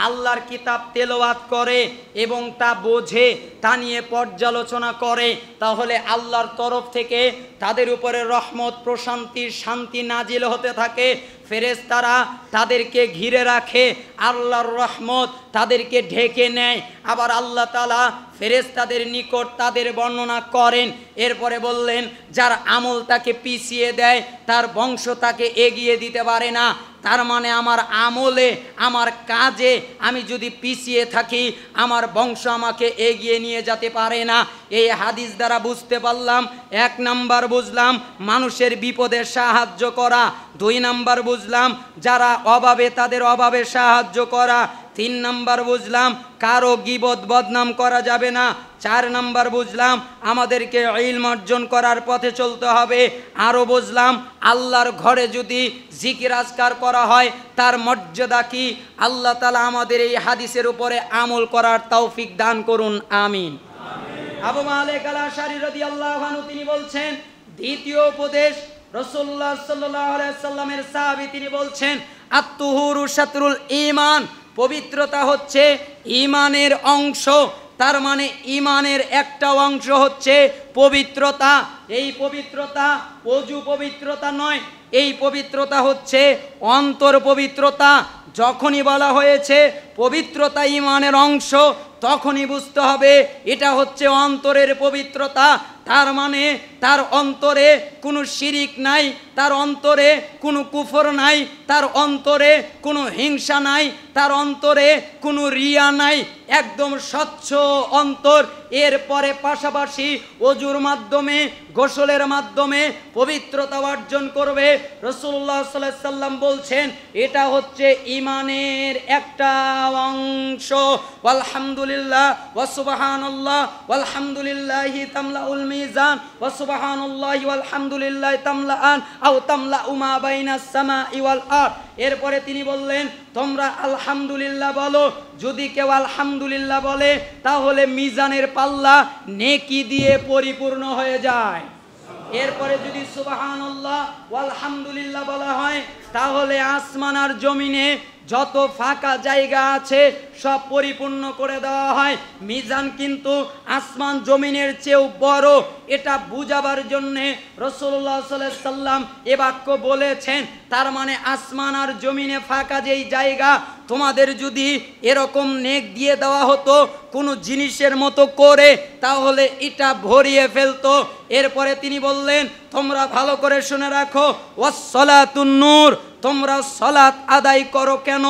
আল্লাহর কিতাব তেলাওয়াত করে এবং তা বোঝে, তা নিয়ে পর্যালোচনা করে, তাহলে আল্লাহর তরফ থেকে তাদের উপরে রহমত, প্রশান্তি, শান্তি নাজিল হতে থাকে। ফেরেশতারা তাদেরকে ঘিরে রাখে, আল্লাহর রহমত তাদেরকে ঢেকে নেয়। আবার আল্লাহ তাআলা ফেরেশতাদের নিকট তাদের বর্ণনা করেন। এরপরে বললেন, যার আমল তাকে পিছিয়ে দেয়, তার বংশ তাকে এগিয়ে দিতে পারে না। তার মানে আমার আমলে, আমার কাজে আমি যদি পিছিয়ে থাকি, আমার বংশ আমাকে এগিয়ে নিয়ে যেতে পারে না। এই হাদিস দ্বারা বুঝতে পারলাম, 1 নাম্বার বুঝলাম মানুষের বিপদে সাহায্য করা, 2 নাম্বার বুঝলাম যারা অভাবে তাদের অভাবে সাহায্য করা, 3 নাম্বার বুঝলাম কারো গীবত বদনাম করা যাবে না, 4 নাম্বার বুঝলাম আমাদেরকে ইলম অর্জন করার পথে চলতে হবে। আরও বুঝলাম আল্লাহর ঘরে যদি জিকির আজকার করা হয় তার মর্যাদা কি। আল্লাহ তাআলা আমাদের এই হাদিসের উপরে আমল করার তৌফিক দান করুন, আমিন। আবু মালিক আল আশআরী রাদিয়াল্লাহু আনহু তিনি বলছেন, দ্বিতীয় উপদেশ রাসূলুল্লাহ সাল্লাল্লাহু আলাইহি সাল্লামের সাহাবী তিনি বলছেন, আত-তুহুরু শাতরুল ঈমান, পবিত্রতা হচ্ছে ঈমানের অংশ। তার মানে ঈমানের একটা অংশ হচ্ছে পবিত্রতা। এই পবিত্রতা ওযু পবিত্রতা নয়, এই পবিত্রতা হচ্ছে অন্তর পবিত্রতা। যখনই বলা হয়েছে পবিত্রতা ঈমানের অংশ, তখনই বুঝতে হবে এটা হচ্ছে অন্তরের পবিত্রতা। তার মানে তার অন্তরে কোনো শিরিক নাই, তার অন্তরে কোনো কুফর নাই, তার অন্তরে কোনো হিংসা নাই, তার অন্তরে কোনো রিয়া নাই, একদম স্বচ্ছ অন্তর। এরপরে পাশাপাশি ওযুর মাধ্যমে, গোসলের মাধ্যমে পবিত্রতা অর্জন করবে। রাসূলুল্লাহ সাল্লাল্লাহু আলাইহি সাল্লাম বলছেন এটা হচ্ছে ঈমানের একটা অংশ। আলহামদুলিল্লাহ ওয়া সুবহানাল্লাহ ওয়ালহামদুলিল্লাহি তামলাউল মিজান ওয়া সুবহানাল্লাহি ওয়ালহামদুলিল্লাহি তামলাআন আও তামলাউ মা বাইনাস সামাই ওয়াল আরদ। এরপরে তিনি বললেন, তোমরা আলহামদুলিল্লাহ বলো। যদি কেউ আলহামদুলিল্লাহ বলে তাহলে মিজানের পাল্লা নেকি দিয়ে পরিপূর্ণ হয়ে যায়। এরপরে যদি সুবহানাল্লাহ ওয়ালহামদুলিল্লাহ বলা হয় তাহলে আসমান আর জমিনে যত ফাঁকা জায়গা আছে সব পরিপূর্ণ করে দেওয়া হয়। মিজান কিন্তু আসমান জমিনের চেয়েও বড়, এটা বুঝাবার জন্যে রাসূলুল্লাহ সাল্লাল্লাহু আলাইহি সাল্লাম এ বাক্য বলেছেন। তার মানে আসমান আর জমিনে ফাঁকা যেই জায়গা, তোমাদের যদি এরকম নেক দিয়ে দেওয়া হতো কোনো জিনিসের মতো করে, তাহলে এটা ভরিয়ে ফেলতো। এরপরে তিনি বললেন, তোমরা ভালো করে শুনে রাখো, ওয়াস-সালাতুন নূর, তোমরা সালাত আদায় করো কেন?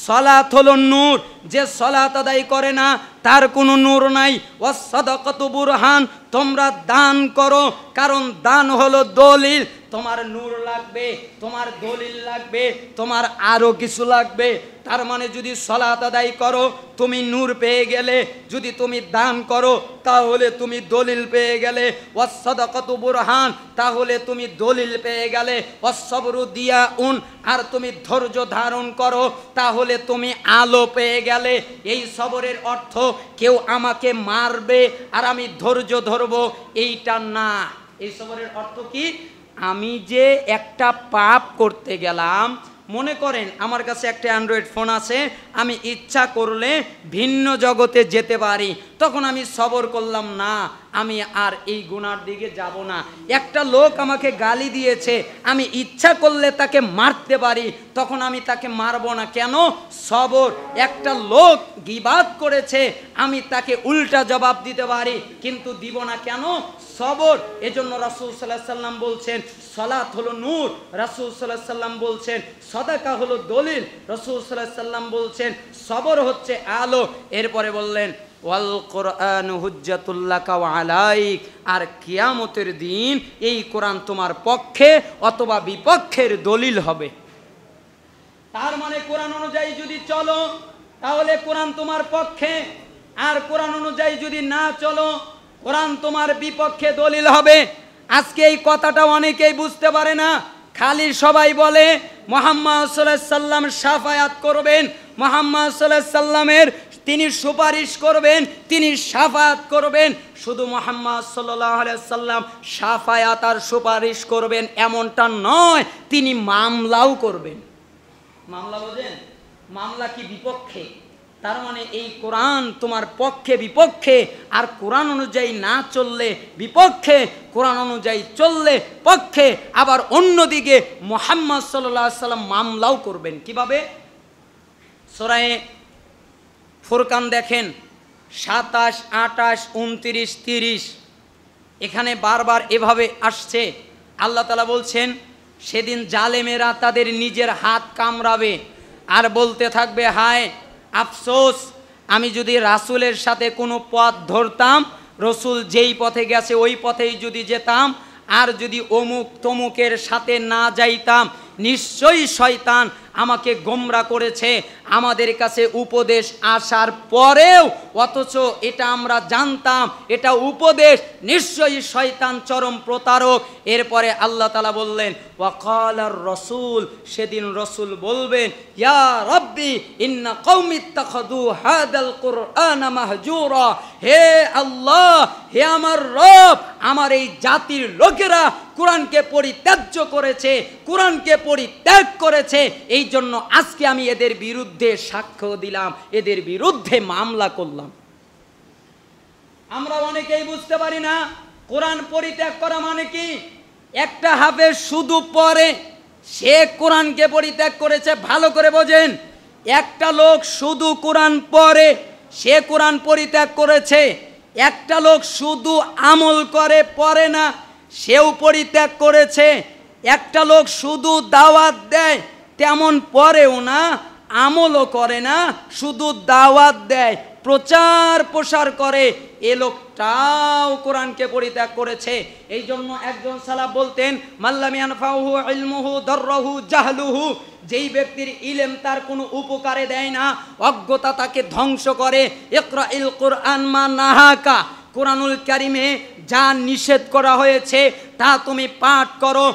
সালাত হলো নূর, যে সালাত আদায় করে না তার কোনো নূর নাই। ওয়াস-সাদাকাতু বুরহান, তোমরা দান করো, কারণ দান হলো দলিল। তোমার নূর লাগবে, তোমার দলিল লাগবে, তোমার আরো কিছু লাগবে। তার মানে যদি সালাত আদায় করো তুমি নূর পেয়ে গেলে, যদি তুমি দান করো তাহলে তুমি দলিল পেয়ে গেলে। ওয়াস-সাদাকাতু বুরহান, তাহলে তুমি দলিল পেয়ে গেলে। ওয়াস-সাবরু দিয়াউন, আর তুমি ধৈর্য ধারণ করো তাহলে তুমি আলো পেয়ে গেলে। এই সবরের অর্থ কেউ আমাকে মারবে আর আমি ধৈর্য ধরবো, এইটা না। এই সবরের অর্থ কি? আমি যে একটা পাপ করতে গেলাম, মনে করেন আমার কাছে একটা অ্যান্ড্রয়েড ফোন আছে, আমি ইচ্ছা করলে ভিন্ন জগতে যেতে পারি, তখন আমি সবর করলাম, না আমি আর এই গুনার দিকে যাব না। একটা লোক আমাকে গালি দিয়েছে, আমি ইচ্ছা করলে তাকে মারতে পারি, তখন আমি তাকে মারবো না, কেন? সবর। একটা লোক গীবাত করেছে, আমি তাকে উল্টা জবাব দিতে পারি কিন্তু দিব না, কেন? সবর। এজন্য রাসূল সাল্লাল্লাহু আলাইহি সাল্লাম বলছেন সালাত হলো নূর, রাসূল সাল্লাল্লাহু আলাইহি সাল্লাম বলছেন সাদাকা হলো দলিল, রাসূল সাল্লাল্লাহু আলাইহি সাল্লাম বলছেন সবর হচ্ছে আলো। এরপরে বললেন ওয়াল কোরআনু হুজ্জাতুল লাকা ওয়া আলাইক, আর কিয়ামতের দিন এই কোরআন তোমার পক্ষে অথবা বিপক্ষের দলিল হবে। তার মানে কোরআন অনুযায়ী যদি চলো তাহলে কোরআন তোমার পক্ষে, আর কোরআন অনুযায়ী যদি না চলো কোরআন তোমার বিপক্ষে দলিল হবে। আজকে এই কথাটা অনেকেই বুঝতে পারে না, খালি সবাই বলে মুহাম্মদ সাল্লাল্লাহু আলাইহি সাল্লাম শাফায়াত করবেন, মুহাম্মদ সাল্লাল্লাহু আলাইহি সাল্লামের তিনি সুপারিশ করবেন, তিনি শাফায়াত করবেন। শুধু মুহাম্মদ সাল্লাল্লাহু আলাইহি সাল্লাম শাফায়াত আর সুপারিশ করবেন এমনটা নয়, তিনি মামলাও করবেন। মামলা বোঝেন? মামলা কি বিপক্ষে, তার মানে এই কোরআন তোমার পক্ষে বিপক্ষে, আর কোরআন অনুযায়ী না চললে বিপক্ষে, কোরআন অনুযায়ী চললে পক্ষে। আবার অন্যদিকে মুহাম্মদ সাল্লাল্লাহু আলাইহি সাল্লাম মামলাও করবেন। কিভাবে? সূরা ফুরকান দেখেন 27, 28, 29, 30 এখানে বারবার এভাবে আসছে। আল্লাহ তাআলা বলছেন সেদিন জালেমেরা তাদের নিজের হাত কামড়াবে আর বলতে থাকবে, হায় আফসোস, আমি যদি রাসূলের সাথে কোনো পথ ধরতাম, রসুল যেই পথে গেছে ওই পথেই যদি যেতাম, আর যদি অমুক তমুকের সাথে না যাইতাম, নিশ্চয়ই শয়তান আমাকে গোমরা করেছে। আমাদের কাছে উপদেশ আসার পরেও, অথচ এটা আমরা জানতাম এটা উপদেশ, নিশ্চয়ই শয়তান চরম প্রতারক। এরপরে আল্লাহ তাআলা বললেন ওয়াকালার রসুল, সেদিন রসুল বলবেন ইয়া রব্বি ইন্না কওমি ইত্তাখাযু হাদাল কুরআনা মাহজুরা, হে আল্লাহ, হে আমার রব, আমার এই জাতির লোকেরা কোরআনকে পরিত্যাজ্য করেছে, কোরআনকে পরিত্যাগ করেছে, এই জন্য আজকে আমি এদের বিরুদ্ধে সাক্ষ্য দিলাম, এদের বিরুদ্ধে মামলা করলাম। আমরা অনেকেই বুঝতে পারি না কোরআন পরিত্যাগ করা মানে কি। একটা হাফেজ শুধু পড়ে, সে কোরআনকে পরিত্যাগ করেছে। ভালো করে বোঝেন, একটা লোক শুধু কোরআন পড়ে, সে কোরআন পরিত্যাগ করেছে। একটা লোক শুধু আমল করে, পড়ে না, সেও পরিত্যাগ করেছে। একটা লোক শুধু দাওয়াত দেয়, তেমন পড়েও না, আমলও করে না, শুধু দাওয়াত দেয়, প্রচার প্রসার করে, এ লোকটাও কোরআনকে পরিত্যাগ করেছে। এই জন্য একজন সালাফ বলতেন মাল্লাম ইয়ানফাউহু ইলমুহু দাররাহু জাহলুহু, যেই ব্যক্তির ইলম তার কোনো উপকারে দেয় না, অজ্ঞতা তাকে ধ্বংস করে। ইকরাইল কুরআন মা নাহাকা, কোরআনুল কারিমে যা নিষেধ করা হয়েছে তা তুমি পাঠ করো।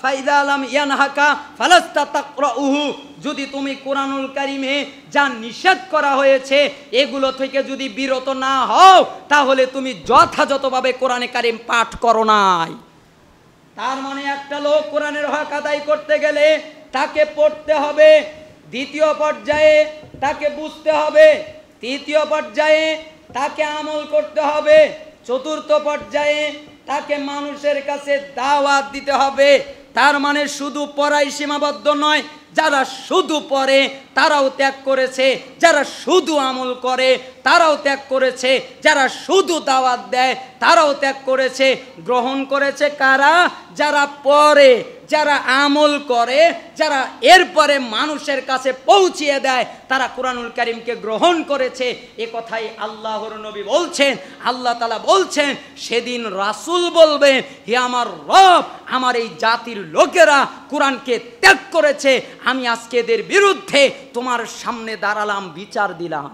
ফাইদা লাম ইয়ানহাকা ফালাস্তা তাকরাউহু, যদি তুমি কোরআনুল কারিমে যা নিষেধ করা হয়েছে এগুলো থেকে যদি বিরত না হও, তাহলে তুমি যথাযথভাবে কোরআনে কারিম পাঠ করো নাই। তার মানে একটা লোক কোরআনের হক আদায় করতে গেলে তাকে পড়তে হবে, দ্বিতীয় পর্যায়ে তাকে বুঝতে হবে, তৃতীয় পর্যায়ে তাকে আমল করতে হবে, চতুর্থ পর্যায়ে তাকে মানুষের কাছে দাওয়াত দিতে হবে। তার মানে শুধু পড়াই সীমাবদ্ধ নয়, যারা শুধু পড়ে তারাও ত্যাগ করেছে, যারা শুধু আমল করে তারাও ত্যাগ করেছে, যারা শুধু দাওয়াত দেয় তারাও ত্যাগ করেছে। গ্রহণ করেছে কারা? যারা পড়ে, যারা আমল করে, যারা এরপরে মানুষের কাছে পৌঁছিয়ে দেয়, তারা কোরআনুল কারীমকে গ্রহণ করেছে। এ কথাই আল্লাহর নবী বলছেন। আল্লাহ তাআলা বলছেন সেদিন রাসূল বলবেন, হে আমার রব, আমার এই জাতির লোকেরা কোরআনকে ত্যাগ করেছে, আমি আজকে এদের বিরুদ্ধে তোমার সামনে দাঁড়ালাম, বিচার দিলাম।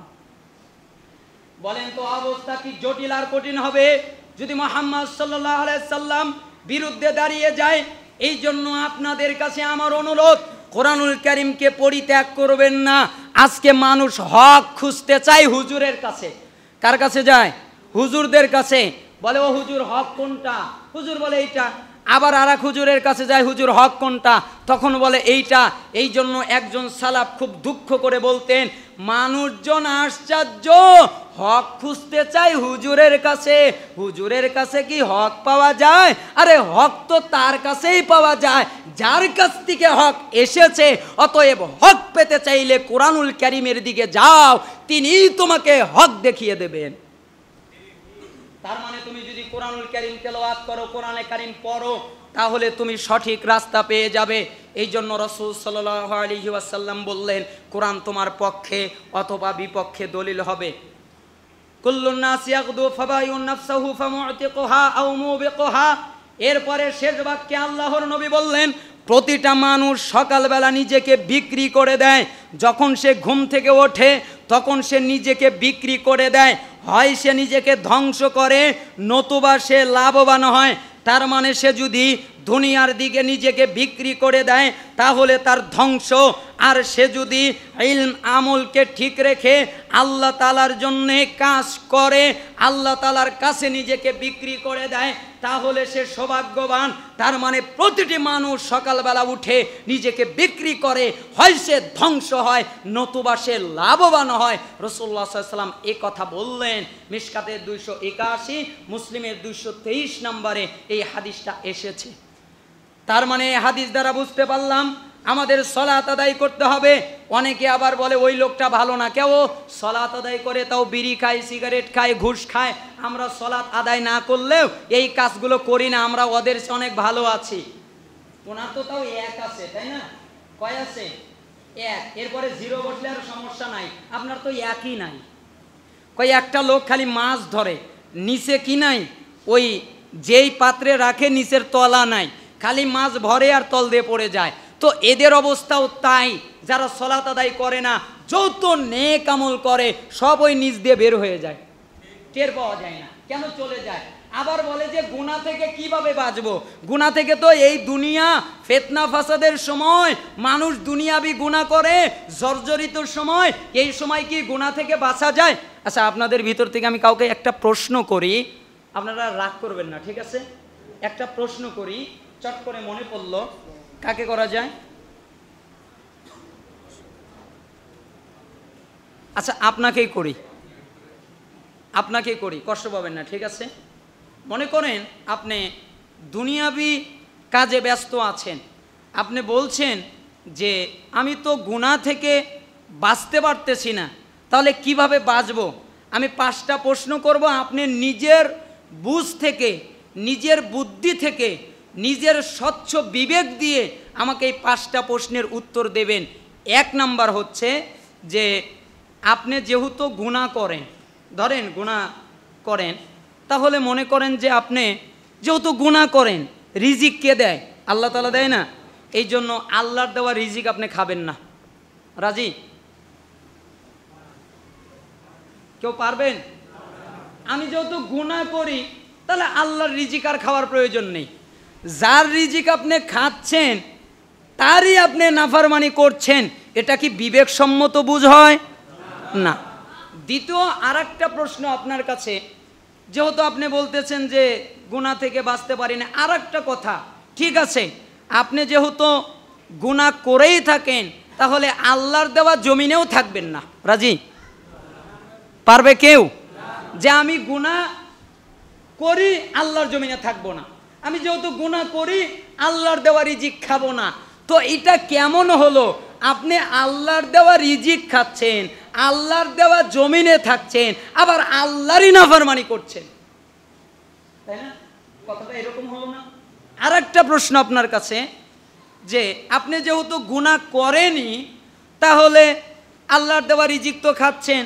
বলেন তো অবস্থা কি জটিল আর কঠিন হবে যদি মুহাম্মদ সাল্লাল্লাহু আলাইহি সাল্লাম বিরুদ্ধে দাঁড়িয়ে যায়। এই জন্য আপনাদের কাছে আমার অনুরোধ, কোরআনুল কারীমকে পরিত্যাগ করবেন না। আজকে মানুষ হক খুঁজতে চায় হুজুরের কাছে। কার কাছে যায়? হুজুরদের কাছে। বলে ও হুজুর হক কোনটা? হুজুর বলে এইটা। আবার আর এক হুজুরের কাছে যায়, হুজুর হক কোনটা? তখন বলে এইটা। এই জন্য একজন সালাফ খুব দুঃখ করে বলতেন, মানুষজন আশ্চর্য, হক খুঁজতে চাই হুজুরের কাছে, হুজুরের কাছে কি হক পাওয়া যায়? আরে হক তো তার কাছেই পাওয়া যায় যার কাছ থেকে হক এসেছে। অতএব হক পেতে চাইলে কোরআনুল কারীমের দিকে যাও, তিনিই তোমাকে হক দেখিয়ে দেবেন। তার মানে তুমি যদি কোরআনুল কারীম তেলাওয়াত করো, কোরআনে কারীম পড়ো, তাহলে তুমি সঠিক রাস্তা পেয়ে যাবে। এই জন্য রাসূল সাল্লাল্লাহু আলাইহি ওয়াসাল্লাম বললেন, কোরআন তোমার পক্ষে অথবা বিপক্ষে দলিল হবে। কুল্লুন নাস ইয়াগদু ফাবায়ুন নাফসাহু ফামুতিকুহা আও মুবিকুহা। এরপরে শেষ বাক্যে আল্লাহর নবী বললেন, প্রতিটা মানুষ সকালবেলা নিজেকে বিক্রি করে দেয়। যখন সে ঘুম থেকে ওঠে তখন সে নিজেকে বিক্রি করে দেয়, হয় সে নিজেকে ধ্বংস করে নতুবা সে লাভবান হয়। তার মানে সে যদি দুনিয়ার দিকে নিজেকে বিক্রি করে দেয় তাহলে তার ধ্বংস, আর সে যদি ইলম আমলকে ঠিক রেখে আল্লাহ তাআলার জন্যে কাজ করে, আল্লাহ তাআলার কাছে নিজেকে বিক্রি করে দেয় তাহলে সে সৌভাগ্যবান। তার মানে প্রতিটি মানুষ সকালবেলা উঠে নিজেকে বিক্রি করে, হয় সে ধ্বংস হয় নতুবা সে লাভবান হয়। রাসূলুল্লাহ সাল্লাল্লাহু আলাইহি ওয়াসাল্লাম এই কথা বললেন। মিশকাতের 281, মুসলিমের 223 নম্বরে এই হাদিসটা এসেছে। তার মানে এই হাদিস দ্বারা বুঝতে পারলাম আমাদের সলাত আদায় করতে হবে। অনেকে আবার বলে ওই লোকটা ভালো না, কেউ সলাত আদায় করে তাও বিড়ি খায়, সিগারেট খায়, ঘুষ খায়। আমরা সলাত আদায় না করলেও এই কাজগুলো করি না, আমরা ওদের অনেক ভালো আছি। ওনার তো তাও এক আছে, তাই না? কয় আছে? এক। এরপরে জিরো বসলে আর সমস্যা নাই, আপনার তো একই নাই। কয় একটা লোক খালি মাছ ধরে, নিচে কি নাই, ওই যেই পাত্রে রাখে নিচের তলা নাই, খালি মাছ ভরে আর তল দিয়ে পড়ে যায়। তো এদের অবস্থাও তাই, যারা সলাত আদায় করে না, যত নেক আমল করে সব ওই নিচ দিয়ে বের হয়ে যায়, টের পাওয়া যায় না, কেন চলে যায়। আবার বলে যে গুনাহ থেকে কিভাবে বাঁচবো? গুনাহ থেকে তো এই দুনিয়া ফিতনা ফাসাদের সময় মানুষ দুনিয়াবি গুনাহ করে, জর্জরিত সময়, এই সময় কি গুনাহ থেকে বাঁচা যায়? আচ্ছা, আপনাদের ভিতর থেকে আমি কাউকে একটা প্রশ্ন করি, আপনারা রাগ করবেন না, ঠিক আছে? একটা প্রশ্ন করি, চট করে মনে পড়লো, কাকে করা যায়? আচ্ছা, আপনাকেই করি, কষ্ট পাবেন না, ঠিক আছে? মনে করেন আপনি দুনিয়াবি কাজে ব্যস্ত আছেন, আপনি বলছেন যে আমি তো গুনাহ থেকে বাঁচতে পারতেছি না, তাহলে কিভাবে বাঁচবো? আমি 5টা প্রশ্ন করব, আপনি নিজের বুঝ থেকে, নিজের বুদ্ধি থেকে, নিজের স্বচ্ছ বিবেক দিয়ে আমাকে এই 5টা প্রশ্নের উত্তর দেবেন। 1 নাম্বার হচ্ছে যে আপনি যেহেতু গুনাহ করেন, ধরেন গুনাহ করেন, তাহলে মনে করেন যে আপনি যেহেতু গুনাহ করেন, রিজিক কে দেয়? আল্লাহ তাআলা দেয় না? এই জন্য আল্লাহর দেওয়া রিজিক আপনি খাবেন না। রাজি? কেউ পারবেন? আমি যেহেতু গুনাহ করি তাহলে আল্লাহর রিজিক আর খাওয়ার প্রয়োজন নেই। যার রিজিক আপনি খাচ্ছেন তারই আপনি নাফরমানি করছেন, এটা কি বিবেকসম্মত বুঝ হয়? না। দ্বিতীয় আরেকটা প্রশ্ন আপনার কাছে, যেহেতু আপনি বলতেছেন যে গুনাহ থেকে বাঁচতে পারি না, আরেকটা কথা, ঠিক আছে, আপনি যেহেতু গুনাহ করেই থাকেন তাহলে আল্লাহর দেওয়া জমিনেও থাকবেন না। রাজি? পারবে কেউ? যে আমি গুনাহ করি আল্লাহর জমিনে থাকবো না, আমি যেহেতু গুনাহ করি আল্লাহর দেওয়া রিজিক খাবো না। তো এটা কেমন হলো? আপনি আল্লাহর দেওয়া রিজিক খাচ্ছেন, আল্লাহর দেওয়া জমিনে থাকছেন, আবার আল্লাহরই নাফরমানি করছেন, তাই না? কথাটা এরকম হলো না? আরেকটা প্রশ্ন আপনার কাছে, যে আপনি যেহেতু গুনাহ করেনি তাহলে আল্লাহর দেওয়া রিজিক তো খাচ্ছেন,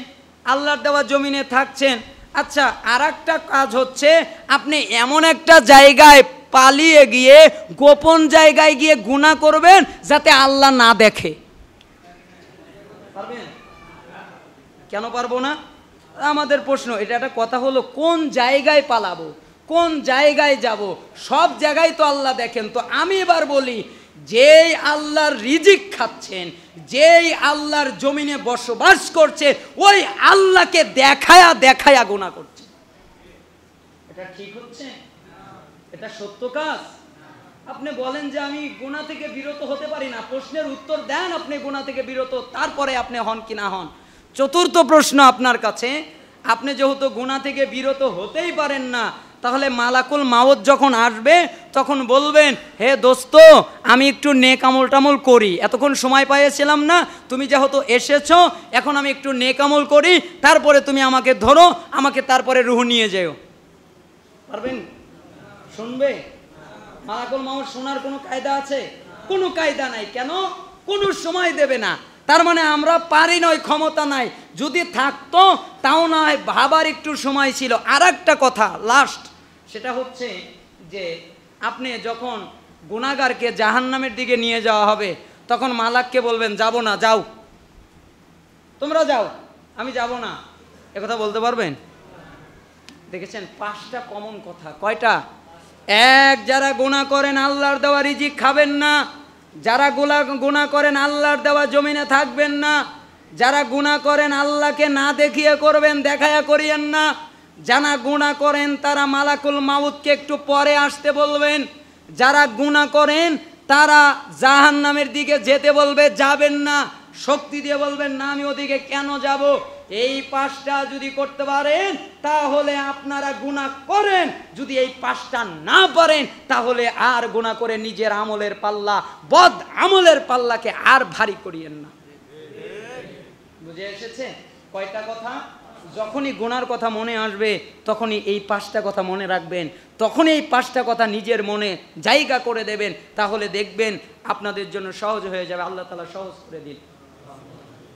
আল্লাহর দেওয়া জমিনে থাকছেন। আচ্ছা, আরেকটা কাজ হচ্ছে আপনি এমন একটা জায়গায় পালিয়ে গিয়ে, গোপন জায়গায় গিয়ে গুনাহ করবেন যাতে আল্লাহ না দেখে। পারবেন? কেন পারবো না? আমাদের প্রশ্ন এটা, একটা কথা হলো কোন জায়গায় পালাবো, কোন জায়গায় যাব? সব জায়গায় তো আল্লাহ দেখেন। তো আমি এবার বলি, যেই আল্লাহর রিজিক খাচ্ছেন, যেই আল্লাহর জমিনে বসবাস করছে, ওই আল্লাহকে দেখায়া দেখায়া গুনাহ করছে, এটা ঠিক হচ্ছে? এটা সত্য কাজ? আপনি বলেন যে আমি গুনাহ থেকে বিরত হতে পারি না, প্রশ্নের উত্তর দেন আপনি গুনাহ থেকে বিরত, তারপরে আপনি হন কি না হন। চতুর্থ প্রশ্ন আপনার কাছে, আপনি যেহেতু গুনাহ থেকে বিরত হতেই পারেন না, তাহলে মালাকুল মাউত যখন আসবে তখন বলবেন, হে দোস্ত আমি একটু নেক আমল টামল করি, এতক্ষণ সময় পাইছিলাম না, তুমি যেহেতু এসেছো এখন আমি একটু নেক আমল করি, তারপরে তুমি আমাকে ধরো, আমাকে তারপরে রুহ নিয়ে যেও। পারবেন? শুনবে? মালাকুল মাউত শোনার কোনো কায়দা আছে? কোনো কায়দা নাই। কেন? কোনো সময় দেবে না। তার মানে আমরা পারি নয়, ক্ষমতা নাই। যদি থাকতো তাও না হয় ভাবার একটু সময় ছিল। আর একটা কথা লাস্ট, সেটা হচ্ছে যে আপনি যখন গুনাহগারকে জাহান্নামের দিকে নিয়ে যাওয়া হবে, তখন মালাককে বলবেন যাব না, যাও তোমরা যাও, আমি যাব না, একথা বলতে পারবেন? দেখেছেন 5টা কমন কথা। কয়টা? এক, যারা গুনাহ করেন আল্লাহর দেওয়া রিজিক খাবেন না, যারা গুনাহ করেন আল্লাহর দেওয়া জমিনে থাকবেন না, যারা গুনাহ করেন আল্লাহকে না দেখিয়ে করবেন, দেখায়া করিয়েন না, যারা গুনাহ করেন তারা মালাকুল মাউতকে একটু পরে আসতে বলবেন, যারা গুনাহ করেন তারা জাহান্নামের দিকে যেতে বলবে, যাবেন না, শক্তি দিয়ে বলবেন না আমি ওদিকে কেন যাব। এই 5টা যদি করতে পারেন তাহলে আপনারা গুনাহ করেন, যদি এই 5টা না পারেন তাহলে আর গুনাহ করে নিজের আমলের পাল্লা, বদ আমলের পাল্লাকে আর ভারী করিয়েন না। বুঝে এসেছে কয়টা কথা? যখনই গুনার কথা মনে আসবে তখনই এই 5টা কথা মনে রাখবেন, তখনই এই 5টা কথা নিজের মনে জায়গা করে দেবেন, তাহলে দেখবেন আপনাদের জন্য সহজ হয়ে যাবে। আল্লাহ তাআলা সহজ করে দিন।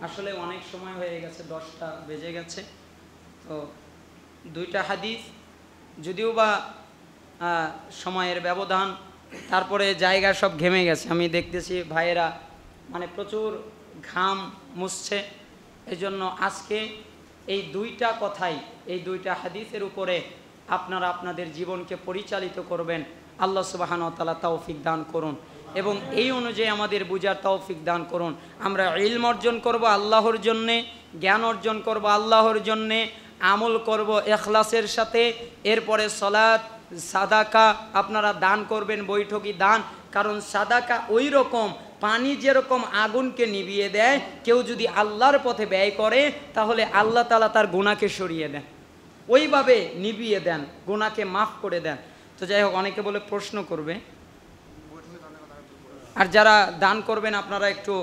আসলে অনেক সময় হয়ে গেছে, 10টা বেজে গেছে, তো 2টা হাদিস, যদিও বা সময়ের ব্যবধান, তারপরে জায়গা সব ঘেমে গেছে। আমি দেখতেছি ভাইয়েরা মানে প্রচুর ঘাম মুছছে, এই জন্য আজকে এই 2টা কথাই, এই 2টা হাদিসের উপরে আপনারা আপনাদের জীবনকে পরিচালিত করবেন। আল্লাহ সুবহানাহু ওয়া তাআলা তৌফিক দান করুন এবং এই অনুযায়ী আমাদের বুঝার তৌফিক দান করুন। আমরা ইলম অর্জন করব আল্লাহর জন্যে, জ্ঞান অর্জন করব আল্লাহর জন্যে, আমল করব ইখলাসের সাথে, এরপরে সালাত, সাদাকা আপনারা দান করবেন, বৈঠকি দান। কারণ সাদাকা ওই রকম পানি যেরকম আগুনকে নিভিয়ে দেয়, কেউ যদি আল্লাহর পথে ব্যয় করে তাহলে আল্লাহ তাআলা তার গুনাহকে সরিয়ে দেন, ওইভাবে নিভিয়ে দেন, গুনাহকে মাফ করে দেন। তো যাই হোক, অনেকে বলে প্রশ্ন করবে, আর যারা দান করবেন আপনারা একটু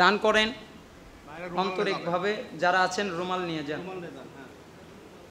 দান করেন আন্তরিকভাবে, যারা আছেন রুমাল নিয়ে যান।